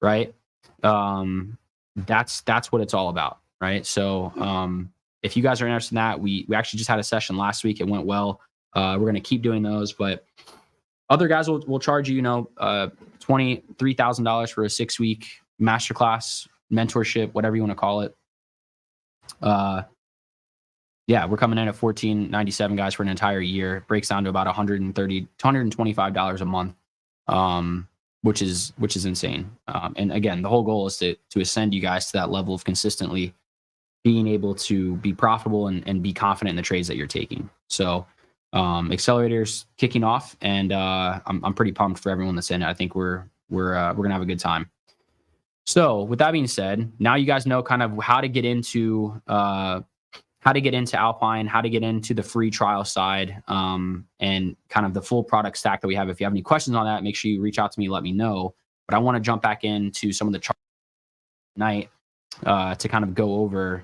S2: right? That's what it's all about, right? So if you guys are interested in that, we actually just had a session last week. It went well. We're going to keep doing those, but other guys will charge you, $23,000 for a 6-week masterclass, mentorship, whatever you want to call it. We're coming in at $14.97, guys, for an entire year. It breaks down to about $130 to $125 a month, which is insane. And again, the whole goal is to ascend you guys to that level of consistently being able to be profitable and be confident in the trades that you're taking. So accelerators kicking off, and I'm pretty pumped for everyone that's in it. I think we're gonna have a good time. So with that being said, now you guys know kind of how to get into Alpine, how to get into the free trial side, and kind of the full product stack that we have. If you have any questions on that, make sure you reach out to me, let me know. But I want to jump back into some of the charts tonight to kind of go over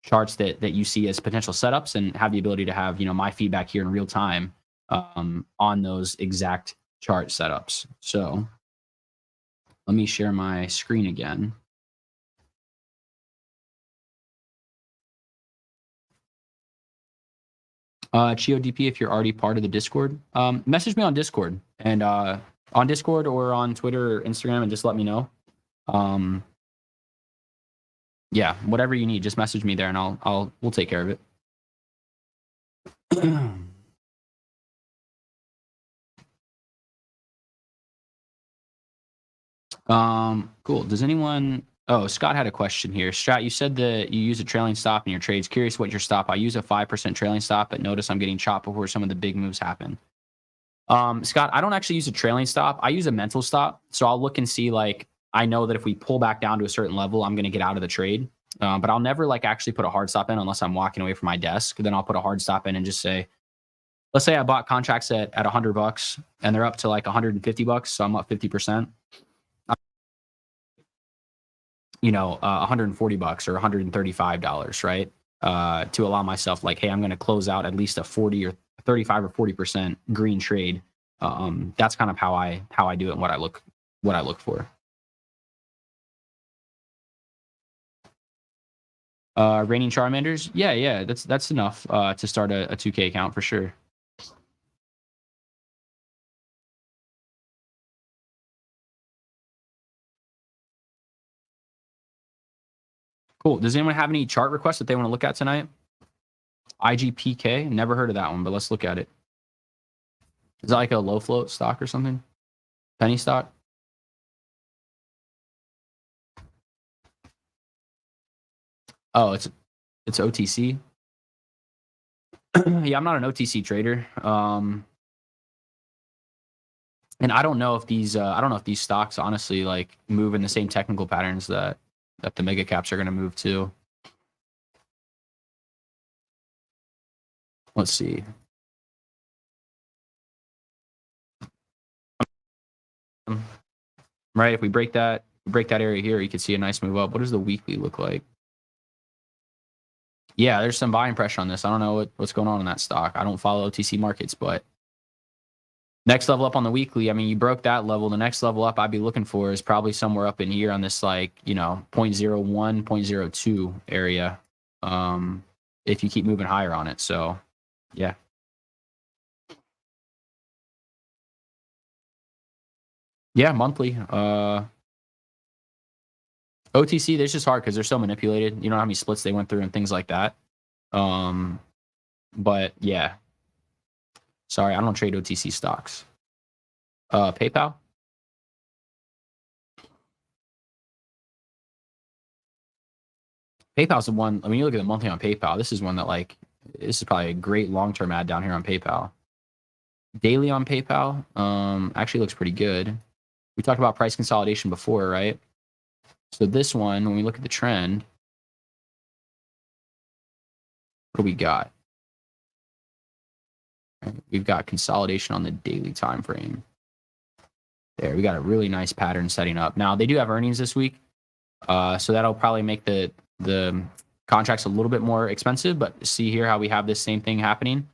S2: charts that you see as potential setups, and have the ability to have my feedback here in real time on those exact chart setups. So let me share my screen again. Chio DP, if you're already part of the Discord, message me on Discord, and on Discord or on Twitter or Instagram, and just let me know. Whatever you need, just message me there, and we'll take care of it. Cool. Does anyone? Oh, Scott had a question here. Strat, you said that you use a trailing stop in your trades. Curious what your stop. I use a 5% trailing stop, but notice I'm getting chopped before some of the big moves happen. Scott, I don't actually use a trailing stop. I use a mental stop. So I'll look and see, like, I know that if we pull back down to a certain level, I'm going to get out of the trade. But I'll never like actually put a hard stop in unless I'm walking away from my desk. Then I'll put a hard stop in and just say, let's say I bought contracts at $100 and they're up to like $150. So I'm up 50%. $140 or $135, right? To allow myself, like, hey, I'm going to close out at least a 40 or 35 or 40% green trade. That's kind of how I do it and what I look for. Reigning Charmanders, yeah, that's enough to start a 2K account for sure. Cool. Does anyone have any chart requests that they want to look at tonight? IGPK, never heard of that one, but let's look at it. Is that like a low float stock or something? Penny stock? Oh, it's OTC. Yeah, I'm not an OTC trader. And I don't know if these stocks honestly like move in the same technical patterns that the mega caps are going to move to. Let's see. Right, if we break that area here, you can see a nice move up. What does the weekly look like? Yeah, there's some buying pressure on this. I don't know what's going on in that stock. I don't follow OTC markets, but next level up on the weekly, I mean, you broke that level. The next level up I'd be looking for is probably somewhere up in here on this, like, 0.01, 0.02 area. If you keep moving higher on it. So, yeah. Yeah, monthly. OTC, this is hard because they're so manipulated. You know how many splits they went through and things like that. But yeah. Sorry, I don't trade OTC stocks. PayPal. PayPal's the one. I mean, you look at the monthly on PayPal. This is one that, like, this is probably a great long-term ad down here on PayPal. Daily on PayPal, actually looks pretty good. We talked about price consolidation before, right? So this one, when we look at the trend, what do we got? We've got consolidation on the daily time frame. There, we got a really nice pattern setting up. Now, they do have earnings this week, so that'll probably make the contracts a little bit more expensive, but see here how we have this same thing happening.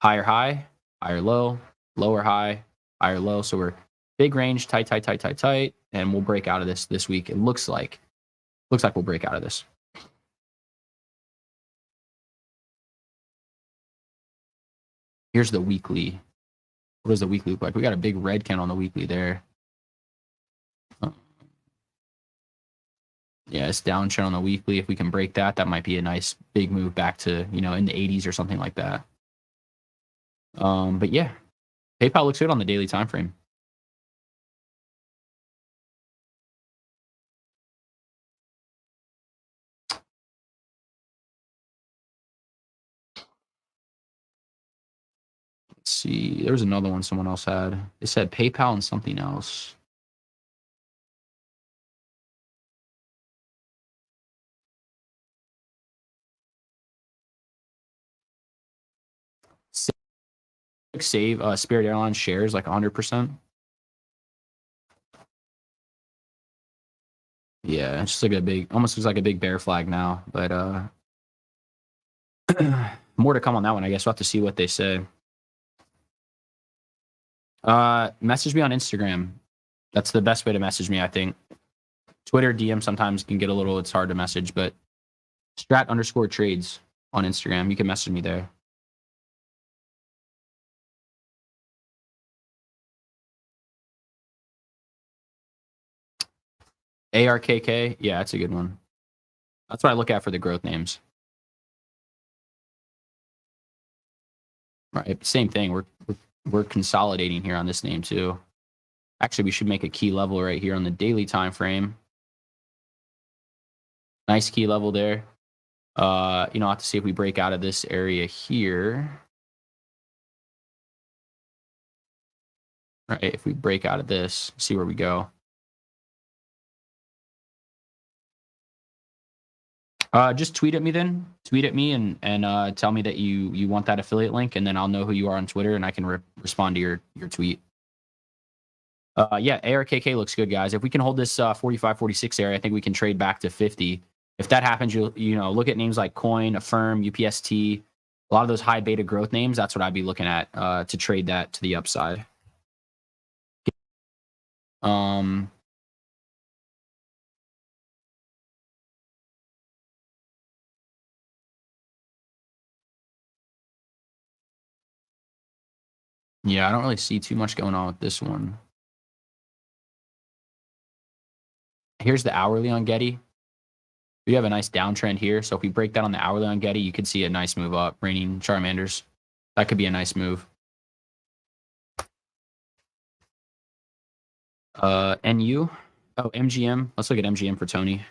S2: Higher high, higher low, lower high, higher low. So we're big range, tight, and we'll break out of this week. It looks like we'll break out of this. Here's the weekly. What does the weekly look like? We got a big red candle on the weekly there. Yeah, it's downtrend on the weekly. If we can break that, that might be a nice big move back to, in the 80s or something like that. But yeah, PayPal looks good on the daily time frame. Let's see. There was another one someone else had. It said PayPal and something else. Save Spirit Airlines shares like 100%. Yeah, it's just like almost looks like a big bear flag now. But more to come on that one, I guess. We'll have to see what they say. Message me on Instagram. That's the best way to message me, I think. Twitter DM sometimes can get it's hard to message, but strat_trades on Instagram. You can message me there. ARKK, yeah, that's a good one. That's what I look at for the growth names. Right, same thing. We're consolidating here on this name too. Actually, we should make a key level right here on the daily time frame. Nice key level there. I'll have to see if we break out of this area here. Right, if we break out of this, see where we go. Just tweet at me then. Tweet at me and tell me that you want that affiliate link, and then I'll know who you are on Twitter, and I can respond to your tweet. Yeah, ARKK looks good, guys. If we can hold this 45, 46 area, I think we can trade back to 50. If that happens, you look at names like Coin, Affirm, UPST, a lot of those high beta growth names. That's what I'd be looking at to trade that to the upside. Yeah, I don't really see too much going on with this one. Here's the hourly on Getty. We have a nice downtrend here. So if we break that on the hourly on Getty, you could see a nice move up. Raining Charmanders. That could be a nice move. NU. Oh, MGM. Let's look at MGM for Tony.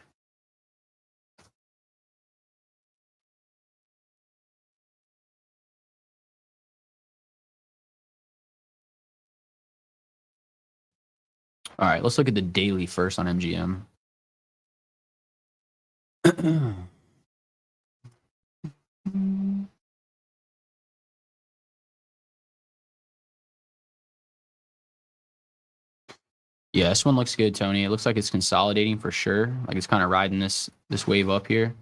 S2: All right, let's look at the daily first on MGM. Yeah, this one looks good, Tony. It looks like it's consolidating for sure. Like it's kind of riding this wave up here.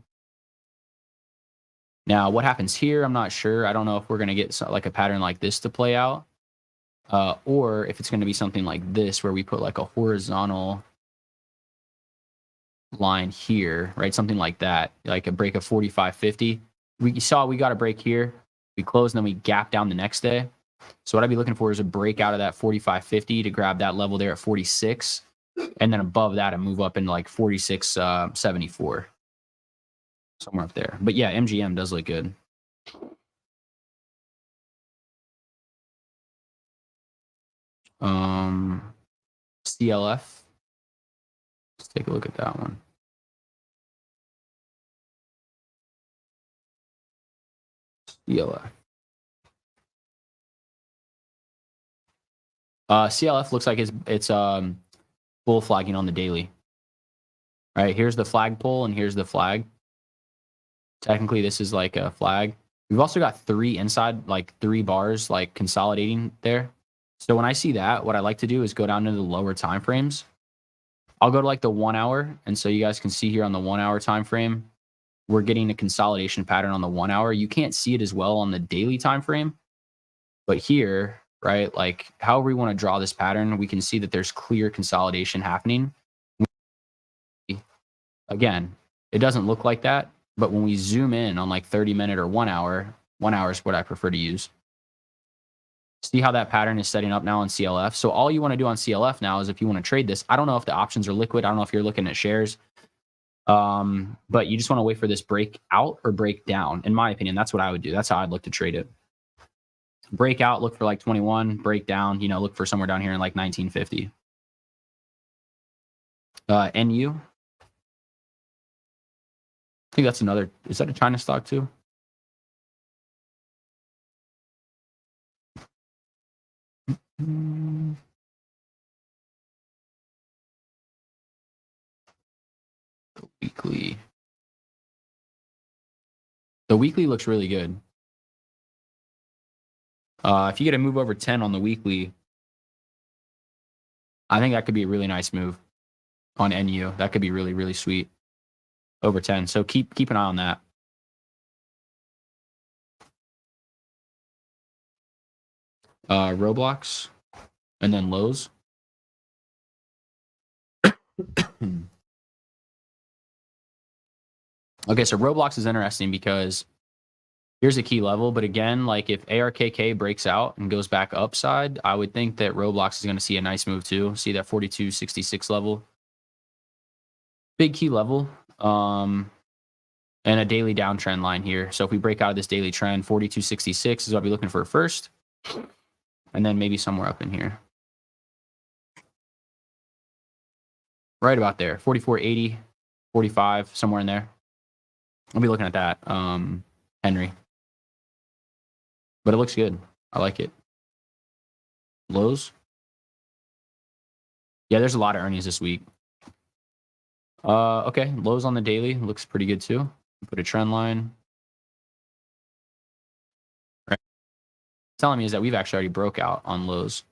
S2: Now, what happens here, I'm not sure. I don't know if we're going to get like a pattern like this to play out. Or if it's going to be something like this where we put like a horizontal line here, right? Something like that, like a break of 45.50. We saw we got a break here. We closed and then we gap down the next day. So what I'd be looking for is a break out of that 45.50 to grab that level there at 46. And then above that, and move up into like 46.74. Somewhere up there. But yeah, MGM does look good. CLF. Let's take a look at that one. CLF. CLF looks like it's bull flagging on the daily. All right, here's the flag pull and here's the flag. Technically, this is like a flag. We've also got three bars like consolidating there. So when I see that, what I like to do is go down to the lower time frames. I'll go to like the 1 hour. And so you guys can see here on the 1 hour time frame, we're getting a consolidation pattern on the 1 hour. You can't see it as well on the daily time frame. But here, right, like however we want to draw this pattern, we can see that there's clear consolidation happening. Again, it doesn't look like that. But when we zoom in on like 30-minute or 1 hour, 1 hour is what I prefer to use. See how that pattern is setting up now on CLF. So all you want to do on CLF now is if you want to trade this, I don't know if the options are liquid. I don't know if you're looking at shares. But you just want to wait for this break out or break down. In my opinion, that's what I would do. That's how I'd look to trade it. Break out, look for like 21. Break down, look for somewhere down here in like 1950. NU. I think that's another. Is that a China stock too? The weekly. The weekly looks really good. If you get a move over 10 on the weekly, I think that could be a really nice move on NU. That could be really, really sweet. Over 10. So keep an eye on that. Roblox and then Lowe's. Okay, so Roblox is interesting because here's a key level. But again, like if ARKK breaks out and goes back upside, I would think that Roblox is going to see a nice move too. See that 42.66 level. Big key level. And a daily downtrend line here. So if we break out of this daily trend, 42.66 is what I'll be looking for first. And then maybe somewhere up in here. right about there, 44.80, 45, somewhere in there. I'll be looking at that, Henry. But it looks good. I like it. Lows. Yeah, there's a lot of earnings this week. Okay, lows on the daily looks pretty good too. Put a trend line. Right. Telling me is that we've actually already broke out on lows.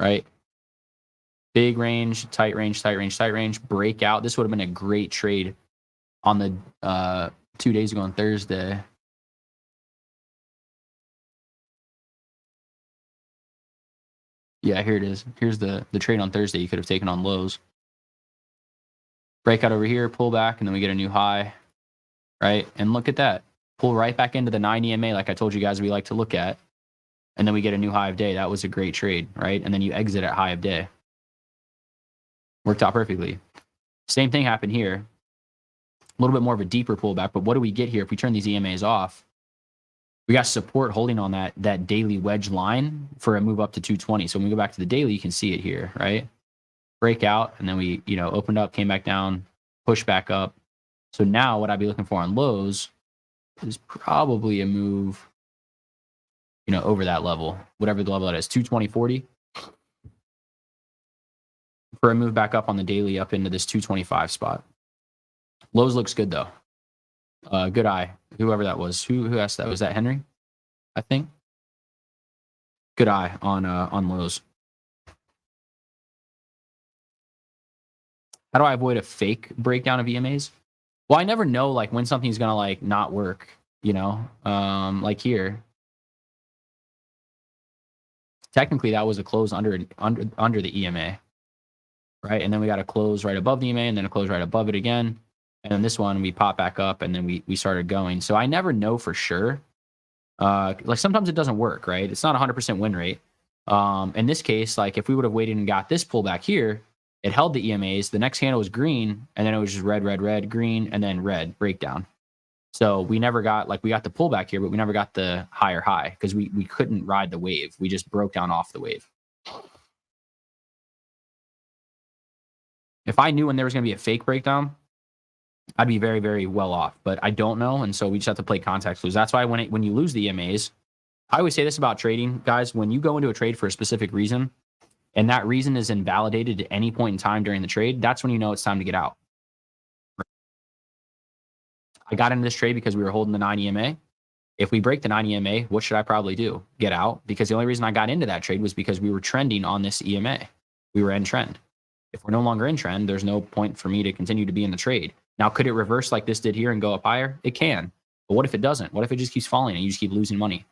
S2: Right. Big range, tight range, tight range, tight range, breakout. This would have been a great trade on the 2 days ago on Thursday. Yeah, here it is. Here's the trade on Thursday you could have taken on lows. Breakout over here, pull back, and then we get a new high, right? And look at that. Pull right back into the 9 EMA like I told you guys we like to look at. And then we get a new high of day. That was a great trade, right? And then you exit at high of day. Worked out perfectly. Same thing happened here. A little bit more of a deeper pullback, but what do we get here if we turn these EMAs off? We got support holding on that daily wedge line for a move up to 220. So when we go back to the daily, you can see it here, right? Breakout, and then we, opened up, came back down, pushed back up. So now what I'd be looking for on lows is probably a move, over that level, whatever the level that is, 220.40. For a move back up on the daily up into this 225 spot. Lows looks good though. Good eye. Whoever that was. Who asked that? Was that Henry? I think. Good eye on lows. How do I avoid a fake breakdown of EMAs? Well, I never know like when something's gonna like not work, like here. Technically that was a close under the EMA. Right? And then we got a close right above the EMA and then a close right above it again. And then this one we pop back up and then we started going. So I never know for sure. Like sometimes it doesn't work, right? It's not 100% win rate. In this case, like if we would have waited and got this pullback here, it held the EMAs. The next candle was green, and then it was just red, red, red, green, and then red breakdown. So we never got we got the pullback here, but we never got the higher high because we couldn't ride the wave. We just broke down off the wave. If I knew when there was going to be a fake breakdown, I'd be very, very well off. But I don't know, and so we just have to play context clues. That's why when you lose the EMAs, I always say this about trading, guys. When you go into a trade for a specific reason, and that reason is invalidated at any point in time during the trade, that's when you know it's time to get out. I got into this trade because we were holding the 9 EMA. If we break the 9 EMA, what should I probably do? Get out? Because the only reason I got into that trade was because we were trending on this EMA. We were in trend. If we're no longer in trend, there's no point for me to continue to be in the trade. Now, could it reverse like this did here and go up higher? It can. But what if it doesn't? What if it just keeps falling and you just keep losing money?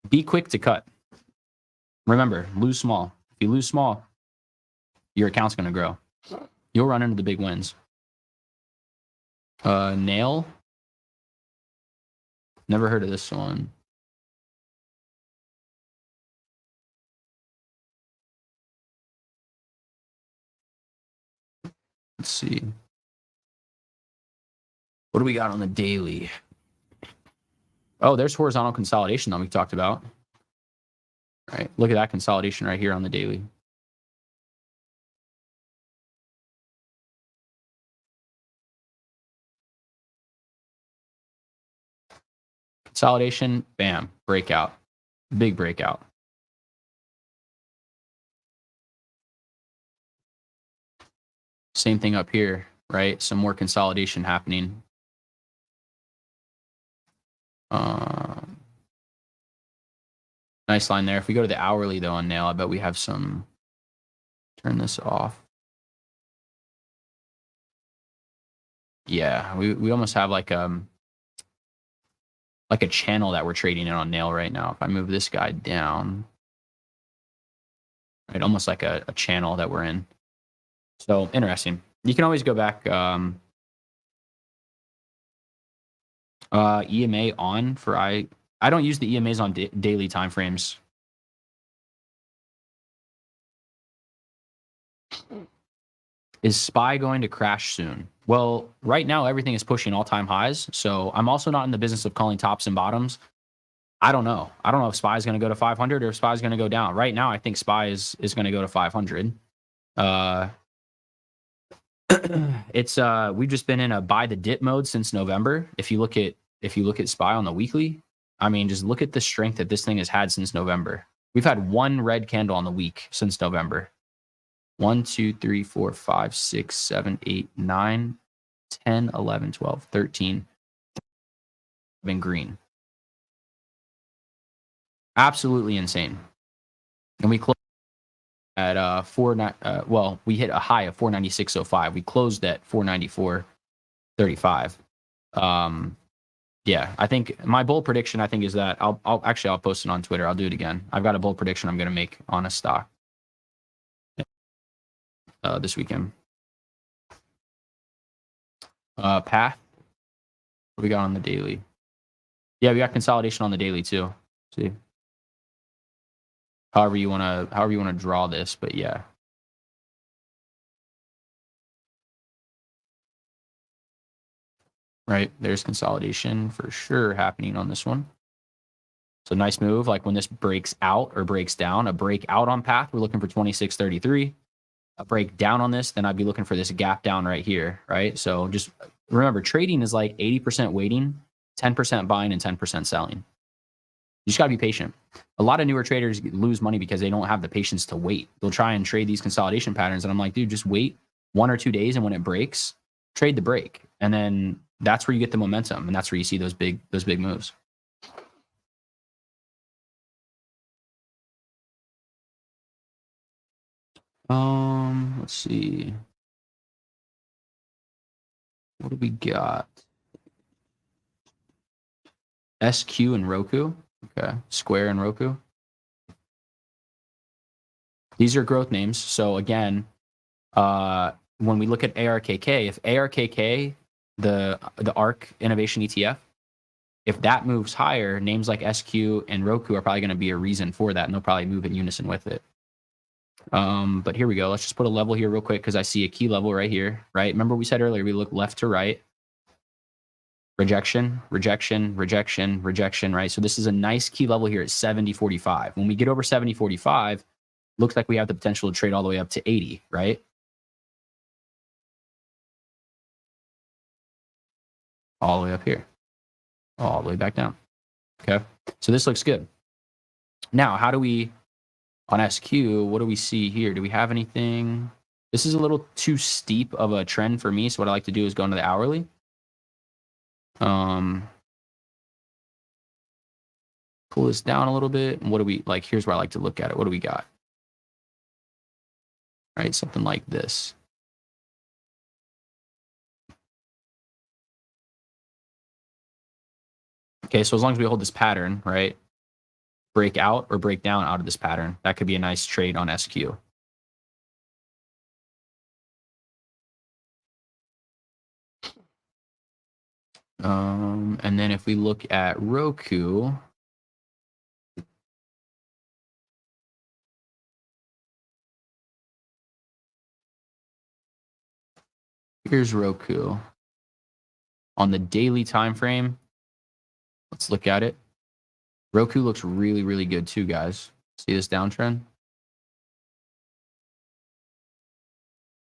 S2: Be quick to cut. Remember, lose small. If you lose small, your account's going to grow. You'll run into the big wins. Nail. Never heard of this one. Let's see. What do we got on the daily? Oh, there's horizontal consolidation that we talked about. All right, look at that consolidation right here on the daily. Consolidation, bam, breakout. Big breakout. Same thing up here, right? Some more consolidation happening. Nice line there. If we go to the hourly, though, on nail, I bet we have some... Turn this off. Yeah, we almost have like a channel that we're trading in on nail right now. If I move this guy down, right, almost like a channel that we're in. So interesting. You can always go back. EMA on for I don't use the EMAs on daily time frames. Is SPY going to crash soon? Well, right now everything is pushing all-time highs. So I'm also not in the business of calling tops and bottoms. I don't know. I don't know if SPY is going to go to 500 or if SPY is going to go down. Right now, I think SPY is going to go to 500. It's we've just been in a buy the dip mode since November. If you look at SPY on the weekly, I mean, just look at the strength that this thing has had since November. We've had one red candle on the week since November. 1, 2, 3, 4, 5, 6, 7, 8, 9, 10, 11, 12, 13. Been green. Absolutely insane. And we closed at well, we hit a high of 496.05. We closed at 494.35. Yeah, I think my bold prediction, I think, is that I'll post it on Twitter. I'll do it again. I've got a bold prediction I'm going to make on a stock this weekend. Path. What we got on the daily? Yeah, we got consolidation on the daily too. See, however you want to draw this, but yeah. Right, there's consolidation for sure happening on this one. So nice move. Like when this breaks out or breaks down, a breakout on path, we're looking for 26.33. A break down on this, then I'd be looking for this gap down right here, right? So just remember, trading is like 80% waiting, 10% buying, and 10% selling. You just got to be patient. A lot of newer traders lose money because they don't have the patience to wait. They'll try and trade these consolidation patterns, and I'm like, dude, just wait 1 or 2 days, and when it breaks, trade the break. And then that's where you get the momentum, and that's where you see those big moves. Let's see. What do we got? SQ and Roku. Okay. Square and Roku. These are growth names. So again, when we look at ARKK, if ARKK, the ARK Innovation ETF, if that moves higher, names like SQ and Roku are probably going to be a reason for that, and they'll probably move in unison with it. But here we go. Let's just put a level here real quick because I see a key level right here, right? Remember we said earlier, we look left to right. Rejection, rejection, rejection, rejection, right? So this is a nice key level here at 70.45. When we get over 70.45, looks like we have the potential to trade all the way up to 80, right? All the way up here. All the way back down. Okay. So this looks good. Now, how do we, on SQ, what do we see here? Do we have anything? This is a little too steep of a trend for me. So what I like to do is go into the hourly. Pull this down a little bit. And what do we, like, here's where I like to look at it. What do we got? Right, something like this. Okay, so as long as we hold this pattern, right? Break out or break down out of this pattern. That could be a nice trade on SQ. And then if we look at Roku, here's Roku. On the daily time frame, let's look at it. Roku looks really, really good too, guys. See this downtrend?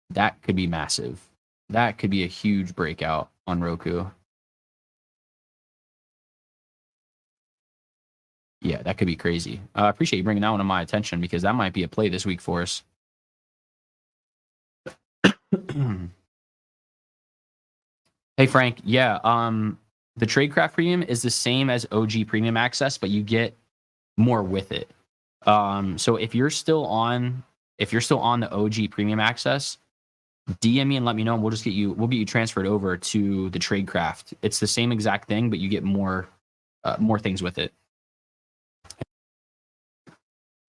S2: That could be massive. That could be a huge breakout on Roku. Yeah, that could be crazy. I appreciate you bringing that one to my attention because that might be a play this week for us. Hey, Frank. Yeah, the Tradecraft Premium is the same as OG Premium Access, but you get more with it. So if you're still on the OG Premium Access, DM me and let me know, and we'll get you transferred over to the Tradecraft. It's the same exact thing, but you get more things with it.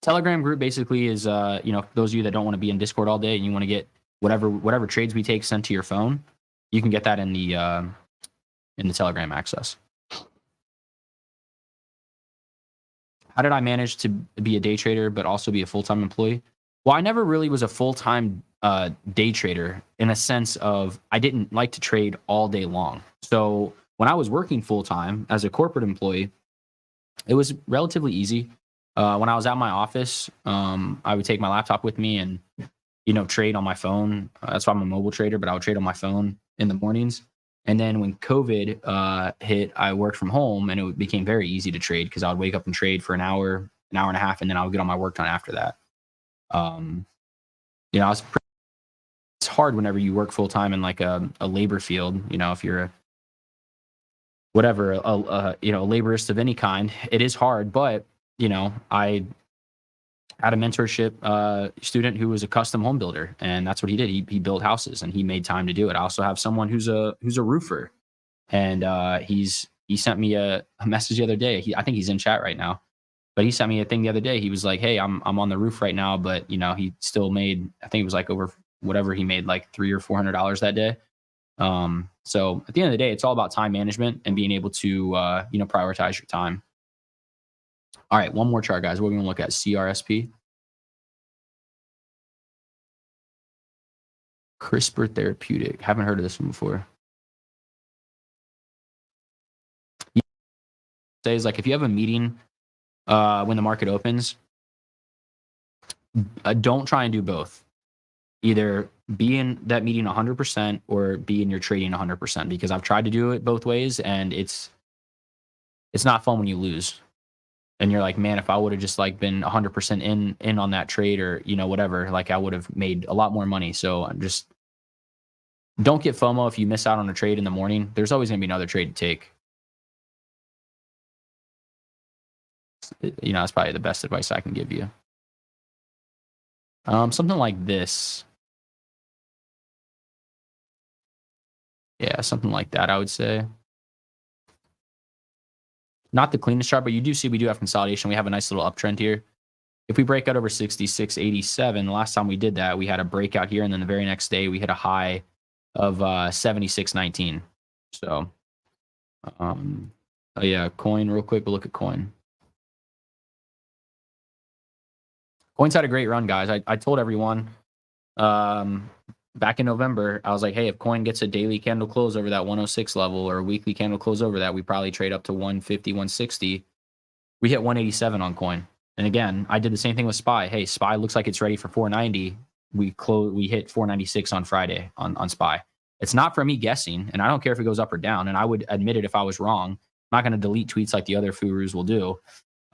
S2: Telegram group basically is those of you that don't want to be in Discord all day and you want to get whatever trades we take sent to your phone, you can get that in the Telegram access. How did I manage to be a day trader but also be a full-time employee? Well, I never really was a full-time day trader in a sense of I didn't like to trade all day long. So when I was working full-time as a corporate employee, It was relatively easy. When I was at my office, I would take my laptop with me and, trade on my phone. That's why I'm a mobile trader, but I would trade on my phone in the mornings. And then when COVID hit, I worked from home and it became very easy to trade because I would wake up and trade for an hour and a half, and then I would get on my work done after that. I was it's hard whenever you work full time in like a labor field. If you're a laborist of any kind, it is hard. But I had a mentorship student who was a custom home builder, and that's what he did. He built houses, and he made time to do it. I also have someone who's a roofer, and he sent me a message the other day. I think he's in chat right now, but he sent me a thing the other day. He was like, "Hey, I'm on the roof right now," but he still made, I think it was like over whatever he made, like $300 or $400 that day. So at the end of the day, it's all about time management and being able to prioritize your time. All right, one more chart, guys. We're going to look at CRSP. CRISPR Therapeutic. Haven't heard of this one before. Says like if you have a meeting when the market opens, don't try and do both. Either be in that meeting 100% or be in your trading 100%, because I've tried to do it both ways, and it's not fun when you lose. And you're like, man, if I would have just like been 100% in on that trade, or whatever, like I would have made a lot more money. So just don't get FOMO if you miss out on a trade in the morning. There's always gonna be another trade to take. That's probably the best advice I can give you. Something like this. Yeah, something like that, I would say. Not the cleanest chart, but you do see we do have consolidation. We have a nice little uptrend here. If we break out over 66.87, the last time we did that, we had a breakout here, and then the very next day we hit a high of 76.19. So, yeah, coin real quick. We'll look at coin. Coin's had a great run, guys. I told everyone back in November, I was like, hey, if coin gets a daily candle close over that 106 level, or a weekly candle close over that, we probably trade up to 150, 160. We hit 187 on coin. And again, I did the same thing with SPY. Hey, SPY looks like it's ready for 490. We hit 496 on Friday on SPY. It's not for me guessing, and I don't care if it goes up or down. And I would admit it if I was wrong. I'm not going to delete tweets like the other furus will do.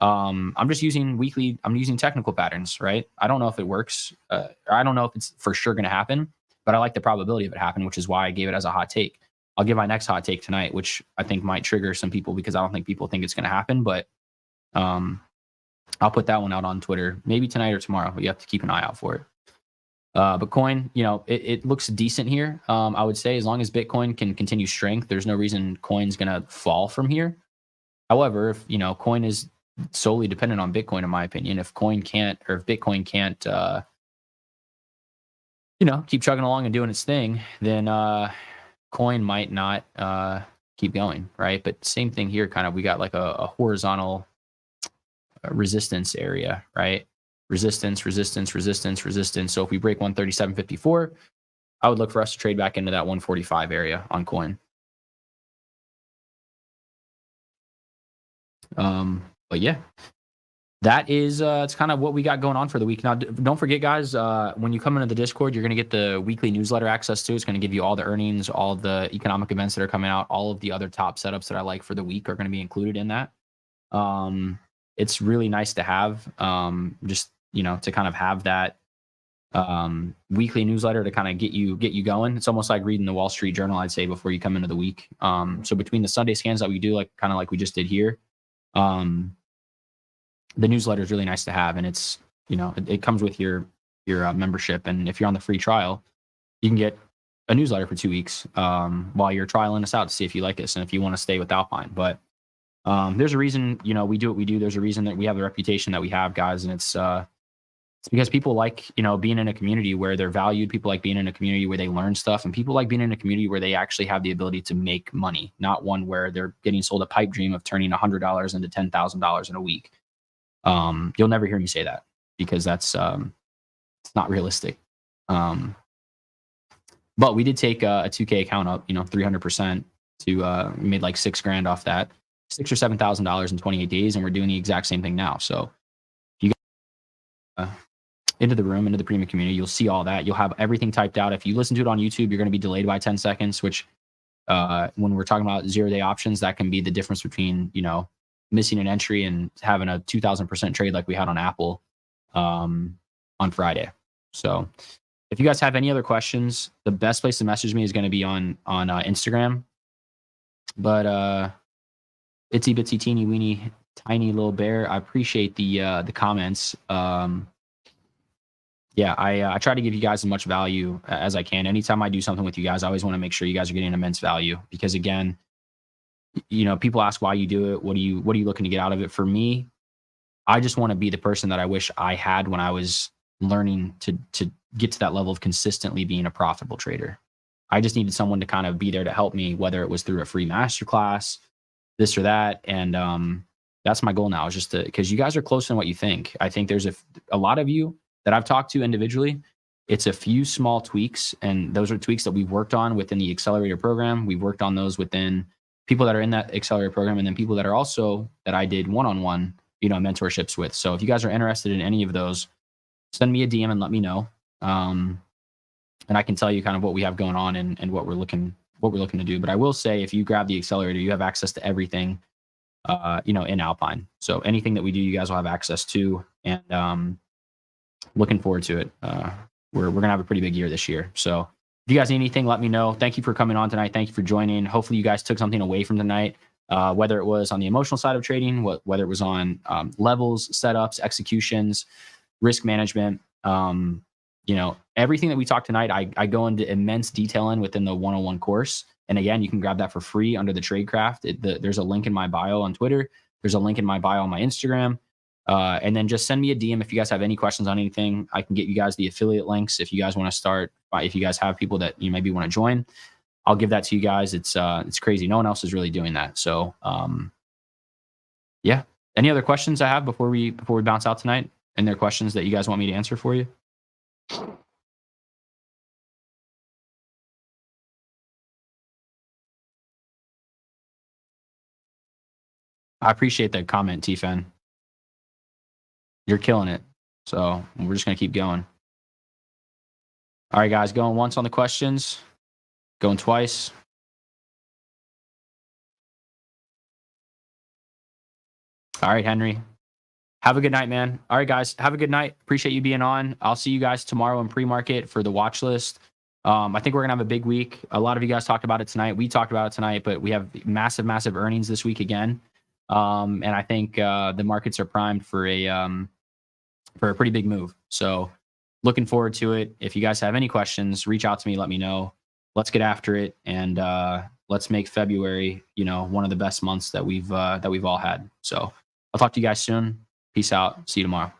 S2: I'm just using I'm using technical patterns, right? I don't know if it works. I don't know if it's for sure going to happen, but I like the probability of it happening, which is why I gave it as a hot take. I'll give my next hot take tonight, which I think might trigger some people because I don't think people think it's going to happen, but I'll put that one out on Twitter, maybe tonight or tomorrow. You have to keep an eye out for it. But coin, it looks decent here. I would say as long as Bitcoin can continue strength, there's no reason coin's going to fall from here. However, if, coin is solely dependent on Bitcoin, in my opinion, if Bitcoin can't, keep chugging along and doing its thing, then coin might not keep going, right? But same thing here, kind of, we got like a horizontal resistance area, right? Resistance. So if we break 137.54, I would look for us to trade back into that 145 area on coin. But yeah, that is it's kind of what we got going on for the week. Now, don't forget, guys, when you come into the Discord, you're going to get the weekly newsletter access to. It's going to give you all the earnings, all of the economic events that are coming out, all of the other top setups that I like for the week are going to be included in that. It's really nice to have, just, to kind of have that weekly newsletter to kind of get you going. It's almost like reading the Wall Street Journal, I'd say, before you come into the week. So between the Sunday scans that we do, like we just did here, the newsletter is really nice to have, and it's, it comes with your membership. And if you're on the free trial, you can get a newsletter for 2 weeks while you're trialing us out to see if you like us and if you want to stay with Alpine. But there's a reason, we do what we do. There's a reason that we have the reputation that we have, guys, and it's because people like, being in a community where they're valued. People like being in a community where they learn stuff, and people like being in a community where they actually have the ability to make money, not one where they're getting sold a pipe dream of turning $100 into $10,000 in a week. You'll never hear me say that because that's it's not realistic. But we did take a 2K account up, 300% to we made like $6,000 off that. $6,000 or $7,000 in 28 days, and we're doing the exact same thing now. So if you go into the room, into the premium community, you'll see all that. You'll have everything typed out. If you listen to it on YouTube, you're going to be delayed by 10 seconds, which when we're talking about 0-day options, that can be the difference between, you know, missing an entry and having a 2,000% trade like we had on Apple on Friday. So if you guys have any other questions, the best place to message me is going to be on Instagram. But itsy bitsy teeny weeny tiny little bear, I appreciate the comments. Yeah, I try to give you guys as much value as I can. Anytime I do something with you guys, I always want to make sure you guys are getting immense value, because again, you know, people ask why you do it. What are you looking to get out of it? For me, I just want to be the person that I wish I had when I was learning to get to that level of consistently being a profitable trader. I just needed someone to kind of be there to help me, whether it was through a free masterclass, this or that. And that's my goal now, is just to, because you guys are closer than what you think. I think there's a lot of you that I've talked to individually. It's a few small tweaks, and those are tweaks that we've worked on within the accelerator program. We've worked on those within people that are in that accelerator program, and then people that are also that I did one-on-one, you know, mentorships with. So if you guys are interested in any of those, send me a DM and let me know. And I can tell you kind of what we have going on and what we're looking to do. But I will say, if you grab the accelerator, you have access to everything, you know, in Alpine. So anything that we do, you guys will have access to. And looking forward to it. We're gonna have a pretty big year this year. So if you guys need anything, let me know. Thank you for coming on tonight. Thank you for joining. Hopefully you guys took something away from tonight, whether it was on the emotional side of trading, whether it was on levels, setups, executions, risk management. You know, everything that we talked tonight, I go into immense detail in within the 101 course. And again, you can grab that for free under the Tradecraft. There's a link in my bio on Twitter. There's a link in my bio on my Instagram. And then just send me a DM if you guys have any questions on anything. I can get you guys the affiliate links if you guys want to start. If you guys have people that you maybe want to join, I'll give that to you guys. It's crazy. No one else is really doing that. So yeah. Any other questions I have before we bounce out tonight? And there are questions that you guys want me to answer for you? I appreciate that comment, T-Fen. You're killing it. So we're just going to keep going. All right, guys, going once on the questions, going twice. All right, Henry. Have a good night, man. All right, guys, have a good night. Appreciate you being on. I'll see you guys tomorrow in pre-market for the watch list. I think we're going to have a big week. A lot of you guys talked about it tonight. We talked about it tonight, but we have massive, massive earnings this week again. And I think the markets are primed for a pretty big move. So looking forward to it. If you guys have any questions, reach out to me, let me know. Let's get after it. And let's make February, you know, one of the best months that we've all had. So I'll talk to you guys soon. Peace out. See you tomorrow.